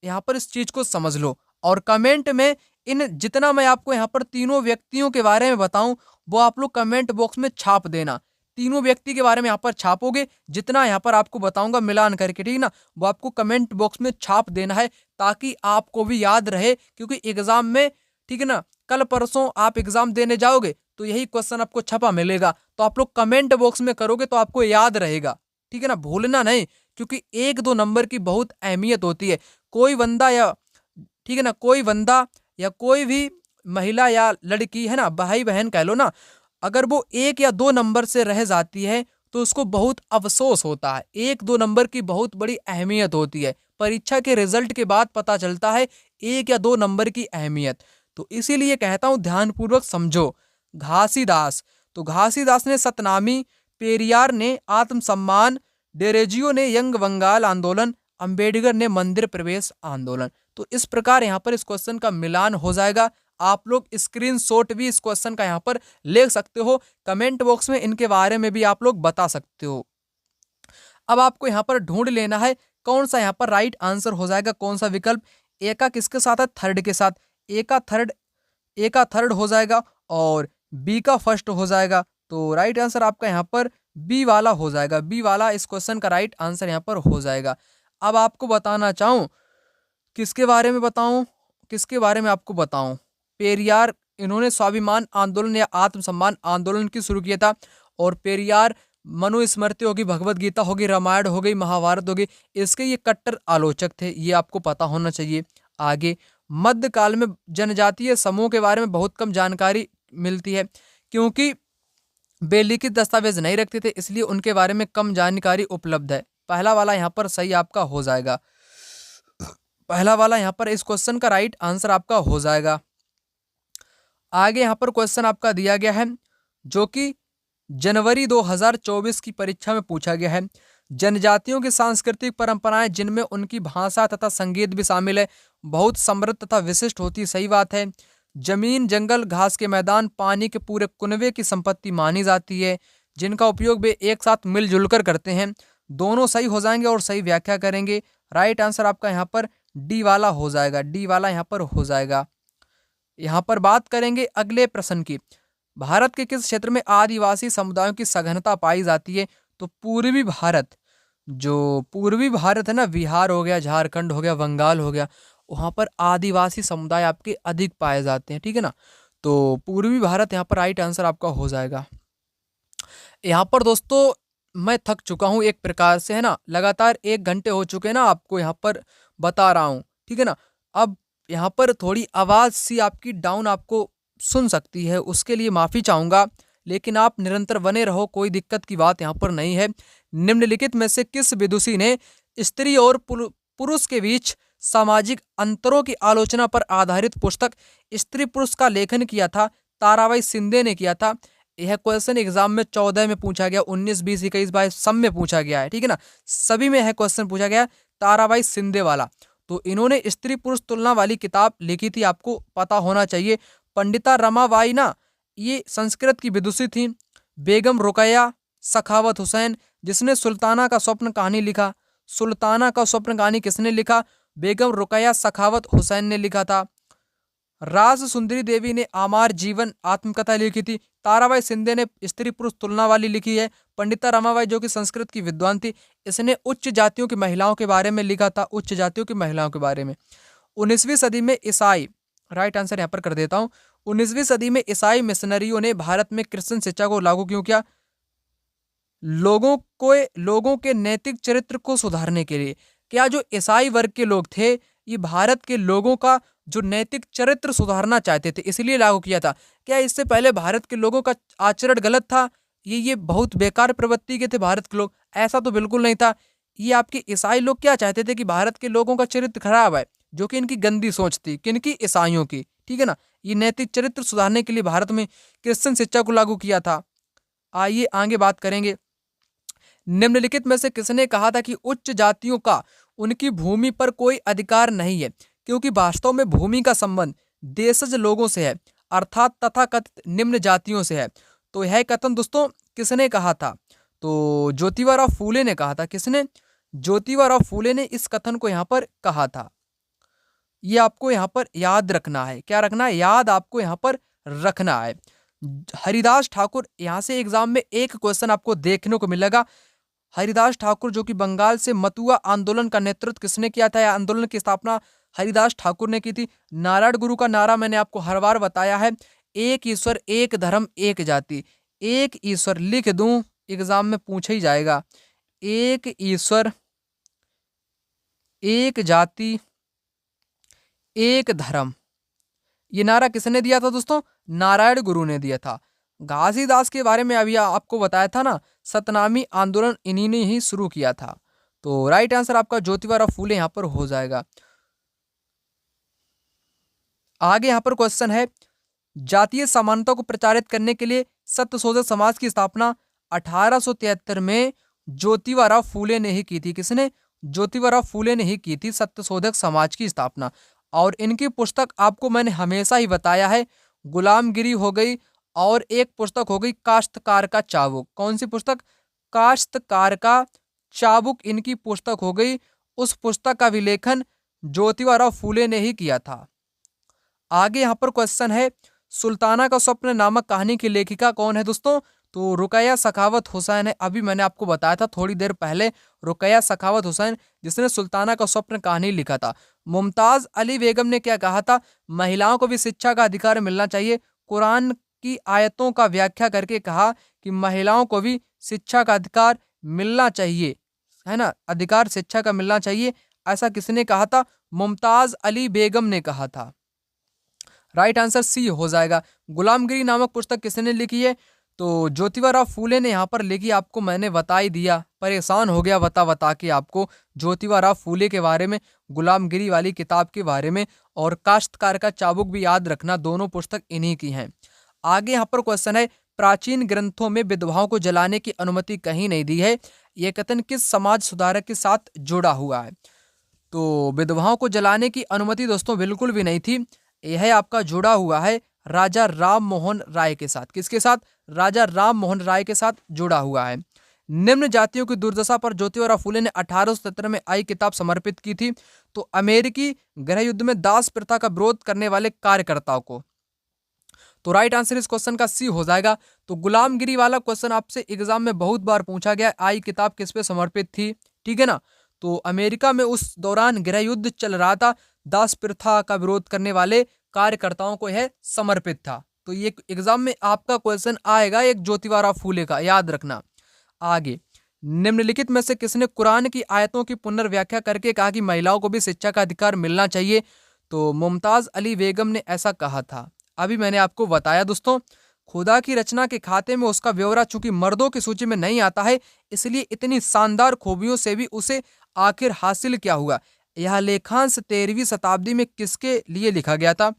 यहाँ पर इस चीज को समझ लो, और कमेंट में इन जितना मैं आपको यहाँ पर तीनों व्यक्तियों के बारे में बताऊं वो आप लोग कमेंट बॉक्स में छाप देना। तीनों व्यक्ति के बारे में यहाँ पर छापोगे, जितना यहाँ पर आपको बताऊंगा मिलान करके, ठीक ना, वो आपको कमेंट बॉक्स में छाप देना है, ताकि आपको भी याद रहे। क्योंकि एग्जाम में, ठीक है ना, कल परसों आप एग्जाम देने जाओगे तो यही क्वेश्चन आपको छपा मिलेगा, तो आप लोग कमेंट बॉक्स में करोगे तो आपको याद रहेगा, ठीक है ना, भूलना नहीं। क्योंकि 1 2 नंबर की बहुत अहमियत होती है। कोई बंदा या, ठीक है ना, कोई बंदा या कोई भी महिला या लड़की, है ना, भाई बहन कह लो ना, अगर वो 1 या 2 नंबर से रह जाती है तो उसको बहुत अफसोस होता है। 1 2 नंबर की बहुत बड़ी अहमियत होती है। परीक्षा के रिजल्ट के बाद पता चलता है 1 या 2 नंबर की अहमियत। तो इसीलिए कहता हूं ध्यानपूर्वक समझो। घासीदास, तो घासीदास ने सतनामी, पेरियार ने आत्मसम्मान, डेरेजियो ने यंग बंगाल आंदोलन, अंबेडकर ने मंदिर प्रवेश आंदोलन। तो इस प्रकार यहाँ पर इस क्वेश्चन का मिलान हो जाएगा। आप लोग स्क्रीनशॉट भी इस क्वेश्चन का यहाँ पर ले सकते हो, कमेंट बॉक्स में इनके बारे में भी आप लोग बता सकते हो। अब आपको यहाँ पर ढूंढ लेना है कौन सा यहाँ पर राइट आंसर हो जाएगा, कौन सा विकल्प। ए का किसके साथ है, थर्ड के साथ। ए का थर्ड हो जाएगा और बी का फर्स्ट हो जाएगा। तो राइट आंसर आपका यहाँ पर बी वाला हो जाएगा। बी वाला इस क्वेश्चन का राइट आंसर यहाँ पर हो जाएगा। अब आपको बताना चाहूँ किसके बारे में बताऊं, किसके बारे में आपको बताऊं। पेरियार, इन्होंने स्वाभिमान आंदोलन या आत्मसम्मान आंदोलन की शुरू किया था। और पेरियार मनुस्मृति होगी, भगवत गीता होगी, रामायण हो गई, महाभारत होगी, इसके ये कट्टर आलोचक थे, ये आपको पता होना चाहिए। आगे मध्यकाल में जनजातीय समूह के बारे में बहुत कम जानकारी मिलती है, क्योंकि वे लिखित दस्तावेज नहीं रखते थे, इसलिए उनके बारे में कम जानकारी उपलब्ध है। पहला वाला यहाँ पर सही आपका हो जाएगा। पहला वाला यहाँ पर इस क्वेश्चन का राइट आंसर आपका हो जाएगा। आगे यहाँ पर क्वेश्चन आपका दिया गया है जो कि जनवरी 2024 की परीक्षा में पूछा गया है। जनजातियों की सांस्कृतिक परंपराएं जिनमें उनकी भाषा तथा संगीत भी शामिल है बहुत समृद्ध तथा विशिष्ट होती, सही बात है। जमीन, जंगल, घास के मैदान, पानी के पूरे कुनबे की संपत्ति मानी जाती है, जिनका उपयोग वे एक साथ मिलजुल कर करते हैं। दोनों सही हो जाएंगे और सही व्याख्या करेंगे। राइट आंसर आपका यहाँ पर डी वाला हो जाएगा। डी वाला यहाँ पर हो जाएगा। यहाँ पर बात करेंगे अगले प्रश्न की। भारत के किस क्षेत्र में आदिवासी समुदायों की सघनता पाई जाती है, तो पूर्वी भारत, जो पूर्वी भारत है ना, बिहार हो गया, झारखंड हो गया, बंगाल हो गया, वहाँ पर आदिवासी समुदाय आपके अधिक पाए जाते हैं, ठीक है ना। तो पूर्वी भारत यहाँ पर राइट आंसर आपका हो जाएगा। यहाँ पर दोस्तों मैं थक चुका हूँ एक प्रकार से, है ना, लगातार 1 घंटे हो चुके हैं ना, आपको यहाँ पर बता रहा हूँ, ठीक है ना। अब यहाँ पर थोड़ी आवाज़ सी आपकी डाउन आपको सुन सकती है, उसके लिए माफ़ी चाहूँगा, लेकिन आप निरंतर बने रहो, कोई दिक्कत की बात यहाँ पर नहीं है। निम्नलिखित में से किस विदुषी ने स्त्री और पुरुष के बीच सामाजिक अंतरों की आलोचना पर आधारित पुस्तक स्त्री पुरुष का लेखन किया था? ताराबाई शिंदे ने किया था। यह क्वेश्चन एग्जाम में 14 में पूछा गया, 19, 20, 21, 22 सब में पूछा गया है, ठीक है ना, सभी में यह क्वेश्चन पूछा गया, ताराबाई शिंदे वाला। तो इन्होंने स्त्री पुरुष तुलना वाली किताब लिखी थी, आपको पता होना चाहिए। पंडिता रमाबाई ना, ये संस्कृत की विदुषी थी। बेगम रुकैया सखावत हुसैन, जिसने सुल्ताना का स्वप्न कहानी लिखा। सुल्ताना का स्वप्न कहानी किसने लिखा? बेगम रुकैया सखावत हुसैन ने लिखा था। राज सुंदरी देवी ने आमार जीवन आत्मकथा लिखी थी। ताराबाई शिंदे ने स्त्री पुरुष तुलना वाली लिखी है। पंडिता रमाबाई जो कि संस्कृत की विद्वान थी, इसने उच्च जातियों की महिलाओं के बारे में लिखा था, उच्च जातियों की महिलाओं के बारे में। 19वीं सदी में ईसाई, राइट आंसर यहाँ पर कर देता हूँ, 19वीं सदी में ईसाई मिशनरियों ने भारत में क्रिश्चियन शिक्षा को लागू क्यों किया? लोगों के नैतिक चरित्र को सुधारने के लिए। क्या जो ईसाई वर्ग के लोग थे, ये भारत के लोगों का जो नैतिक चरित्र सुधारना चाहते थे, इसलिए लागू किया था? क्या इससे पहले भारत के लोगों का आचरण गलत था? ये बहुत बेकार प्रवृत्ति के थे भारत के लोग? ऐसा तो बिल्कुल नहीं था। ये आपके ईसाई लोग क्या चाहते थे कि भारत के लोगों का चरित्र खराब है, जो कि इनकी गंदी सोच थी, किनकी? ईसाइयों की, ठीक है ना। ये नैतिक चरित्र सुधारने के लिए भारत में क्रिश्चियन शिक्षा को लागू किया था। आइए आगे बात करेंगे। निम्नलिखित में से किसने कहा था कि उच्च जातियों का उनकी भूमि पर कोई अधिकार नहीं है, क्योंकि वास्तव में भूमि का संबंध देशज लोगों से है, अर्थात तथाकथित निम्न जातियों से है? तो यह कथन दोस्तों किसने कहा था? तो ज्योतिबा फूले ने कहा था। किसने? ज्योतिबा फूले ने इस कथन को यहाँ पर कहा था। ये आपको यहाँ पर याद रखना है। क्या रखना है? याद आपको यहाँ पर रखना है। हरिदास ठाकुर, यहाँ से एग्जाम में एक क्वेश्चन आपको देखने को मिलेगा। हरिदास ठाकुर जो कि बंगाल से मतुआ आंदोलन का नेतृत्व किसने किया था? या आंदोलन की स्थापना हरिदास ठाकुर ने की थी। नारायण गुरु का नारा मैंने आपको हर बार बताया है, एक ईश्वर एक धर्म एक जाति। एक ईश्वर लिख दूं, एग्जाम में पूछा ही जाएगा। एक ईश्वर एक जाति एक धर्म, ये नारा किसने दिया था दोस्तों? नारायण गुरु ने दिया था। घासीदास के बारे में अभी आपको बताया था ना, सतनामी आंदोलन इन्हीं ने ही शुरू किया था। तो राइट आंसर आपका ज्योतिबा फूले यहाँ पर हो जाएगा। आगे यहाँ पर क्वेश्चन है, जातीय समानता को प्रचारित करने के लिए सत्यशोधक समाज की स्थापना 1873 में ज्योतिबा फूले ने ही की थी। किसने? ज्योतिबा फूले ने ही की थी सत्यशोधक समाज की स्थापना। और इनकी पुस्तक आपको मैंने हमेशा ही बताया है, गुलामगिरी हो गई, और एक पुस्तक हो गई काश्तकार का चाबुक। कौन सी पुस्तक? काश्तकार का चाबुक इनकी पुस्तक हो गई। उस पुस्तक का विलेखन ज्योतिबा फूले ने ही किया था। आगे यहाँ पर क्वेश्चन है, सुल्ताना का स्वप्न नामक कहानी की लेखिका कौन है दोस्तों? तो रुकैया सखावत हुसैन है। अभी मैंने आपको बताया था थोड़ी देर पहले, रुकैया सखावत हुसैन, जिसने सुल्ताना का स्वप्न कहानी लिखा था। मुमताज अली बेगम ने क्या कहा था? महिलाओं को भी शिक्षा का अधिकार मिलना चाहिए। कुरान की आयतों का व्याख्या करके कहा कि महिलाओं को भी शिक्षा का अधिकार मिलना चाहिए, है ना, अधिकार शिक्षा का मिलना चाहिए। ऐसा किसने कहा था? मुमताज अली बेगम ने कहा था। राइट आंसर सी हो जाएगा। गुलामगिरी नामक पुस्तक किसने लिखी है? तो ज्योतिबा फूले ने यहाँ पर लिखी। आपको मैंने बता ही दिया, परेशान हो गया बता के आपको ज्योतिबा फूले के बारे में, गुलामगिरी वाली किताब के बारे में, और काश्तकार का चाबुक भी याद रखना, दोनों पुस्तक इन्हीं की हैं। आगे यहाँ पर क्वेश्चन है, प्राचीन ग्रंथों में विधवाओं को जलाने की अनुमति कहीं नहीं दी है। यह कथन किस समाज सुधारक के साथ जुड़ा हुआ है? तो विधवाओं को जलाने की अनुमति दोस्तों बिल्कुल भी नहीं थी। यह आपका जुड़ा हुआ है राजा राम मोहन राय के साथ। किसके साथ? राजा राम मोहन राय के साथ जुड़ा हुआ है। निम्न जातियों की दुर्दशा पर ज्योतिबा फूले ने 1817 में आई किताब समर्पित की थी। तो अमेरिकी गृह युद्ध में दास प्रथा का विरोध करने वाले कार्यकर्ताओं को। तो राइट आंसर इस क्वेश्चन का सी हो जाएगा। तो गुलामगिरी वाला क्वेश्चन आपसे एग्जाम में बहुत बार पूछा गया, आई किताब किस पे समर्पित थी, ठीक है ना। तो अमेरिका में उस दौरान गृह युद्ध चल रहा था, दास प्रथा का विरोध करने वाले कार्यकर्ताओं को यह समर्पित था। तो ये एग्जाम में आपका क्वेश्चन आएगा एक ज्योतिबा फूले का, याद रखना। आगे, निम्नलिखित में से किसने कुरान की आयतों की पुनर्व्याख्या करके कहा कि महिलाओं को भी शिक्षा का अधिकार मिलना चाहिए? तो मुमताज अली बेगम ने ऐसा कहा था। अभी मैंने आपको बताया दोस्तों, खुदा की रचना के खाते में उसका ब्यौरा चूंकि मर्दों की सूची में नहीं आता है, इसलिए इतनी शानदार खूबियों से भी उसे आखिर हासिल क्या हुआ? यह लेखांश 13वीं शताब्दी में किसके लिए लिखा गया था?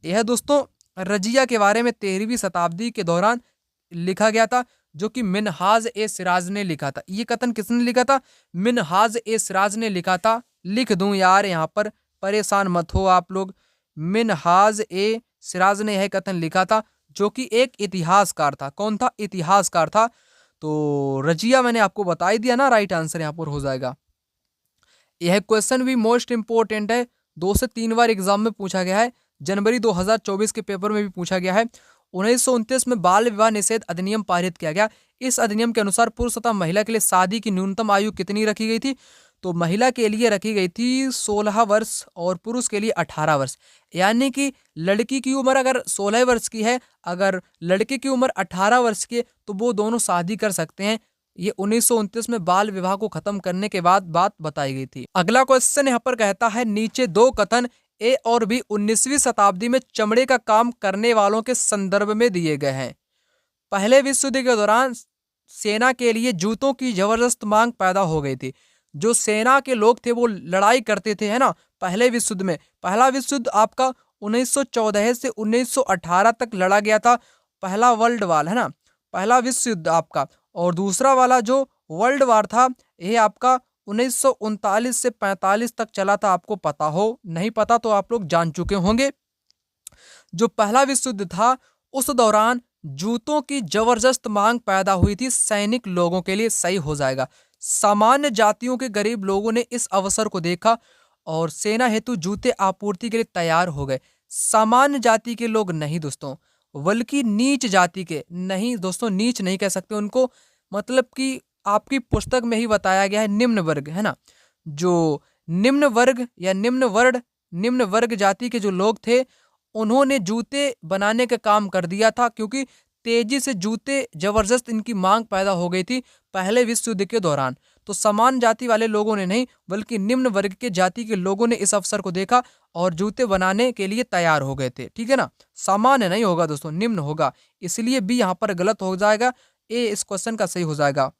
यह दोस्तों रजिया के बारे में 13वीं शताब्दी के दौरान लिखा गया था, जो कि मिनहाज ए सिराज ने लिखा था। ये कथन किसने लिखा था? मिनहाज ए सिराज ने लिखा था। लिख दूं यार यहाँ पर, परेशान मत हो आप लोग। मिनहाज ए सिराज ने यह कथन लिखा था, जो कि एक इतिहासकार था। कौन था? इतिहासकार था। तो रजिया मैंने आपको बता ही दिया ना, राइट आंसर यहाँ पर हो जाएगा। यह क्वेश्चन भी मोस्ट इंपोर्टेंट है, 2 से 3 बार एग्जाम में पूछा गया है। जनवरी 2024 के पेपर में भी पूछा गया है। 1929 में बाल विवाह निषेध अधिनियम पारित किया गया। इस अधिनियम के अनुसार पुरुष तथा महिला के लिए शादी की न्यूनतम आयु कितनी रखी गई थी? तो महिला के लिए रखी गई थी 16 वर्ष और पुरुष के लिए 18 वर्ष। यानी कि लड़की की उम्र अगर 16 वर्ष की है, अगर लड़के की उम्र 18 वर्ष की है, तो वो दोनों शादी कर सकते हैं। ये 1929 में बाल विवाह को खत्म करने के बाद बात बताई गई थी। अगला क्वेश्चन यहाँ पर कहता है, नीचे दो कथन ए और बी 19वीं शताब्दी में चमड़े का काम करने वालों के संदर्भ में दिए गए हैं। पहले विश्व युद्ध के दौरान सेना के लिए जूतों की जबरदस्त मांग पैदा हो गई थी। जो सेना के लोग थे वो लड़ाई करते थे, है ना, पहले विश्व युद्ध में। पहला विश्व युद्ध आपका 1914 से 1918 तक लड़ा गया था, पहला वर्ल्ड वार, है ना, पहला विश्व युद्ध आपका। और दूसरा वाला जो वर्ल्ड वार था, ये आपका 1939 से 45 तक चला था। आपको पता हो, नहीं पता तो आप लोग जान चुके होंगे। जो पहला विश्व युद्ध था, उस दौरान जूतों की जबरदस्त मांग पैदा हुई थी सैनिक लोगों के लिए। सही हो जाएगा। सामान्य जातियों के गरीब लोगों ने इस अवसर को देखा और सेना हेतु जूते आपूर्ति के लिए तैयार हो गए। सामान्य जाति के लोग नहीं दोस्तों, बल्कि नीच जाति के। नहीं दोस्तों, नीच नहीं कह सकते उनको, मतलब कि आपकी पुस्तक में ही बताया गया है निम्न वर्ग, है ना। जो निम्न वर्ग या निम्न वर्ग जाति के जो लोग थे, उन्होंने जूते बनाने का काम कर दिया था, क्योंकि तेजी से जूते जबरदस्त इनकी मांग पैदा हो गई थी पहले विश्व युद्ध के दौरान। तो समान जाति वाले लोगों ने नहीं, बल्कि निम्न वर्ग के जाति के लोगों ने इस अवसर को देखा और जूते बनाने के लिए तैयार हो गए थे। ठीक है ना, सामान्य नहीं होगा दोस्तों, निम्न होगा। इसलिए बी यहाँ पर गलत हो जाएगा, ए इस क्वेश्चन का सही हो जाएगा।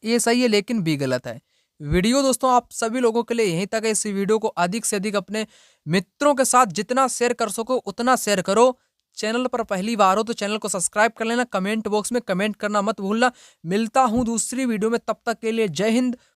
ये सही है लेकिन बी गलत है। वीडियो दोस्तों आप सभी लोगों के लिए यहीं तक है। इस वीडियो को अधिक से अधिक अपने मित्रों के साथ जितना शेयर कर सको उतना शेयर करो। चैनल पर पहली बार हो तो चैनल को सब्सक्राइब कर लेना। कमेंट बॉक्स में कमेंट करना मत भूलना। मिलता हूं दूसरी वीडियो में, तब तक के लिए जय हिंद,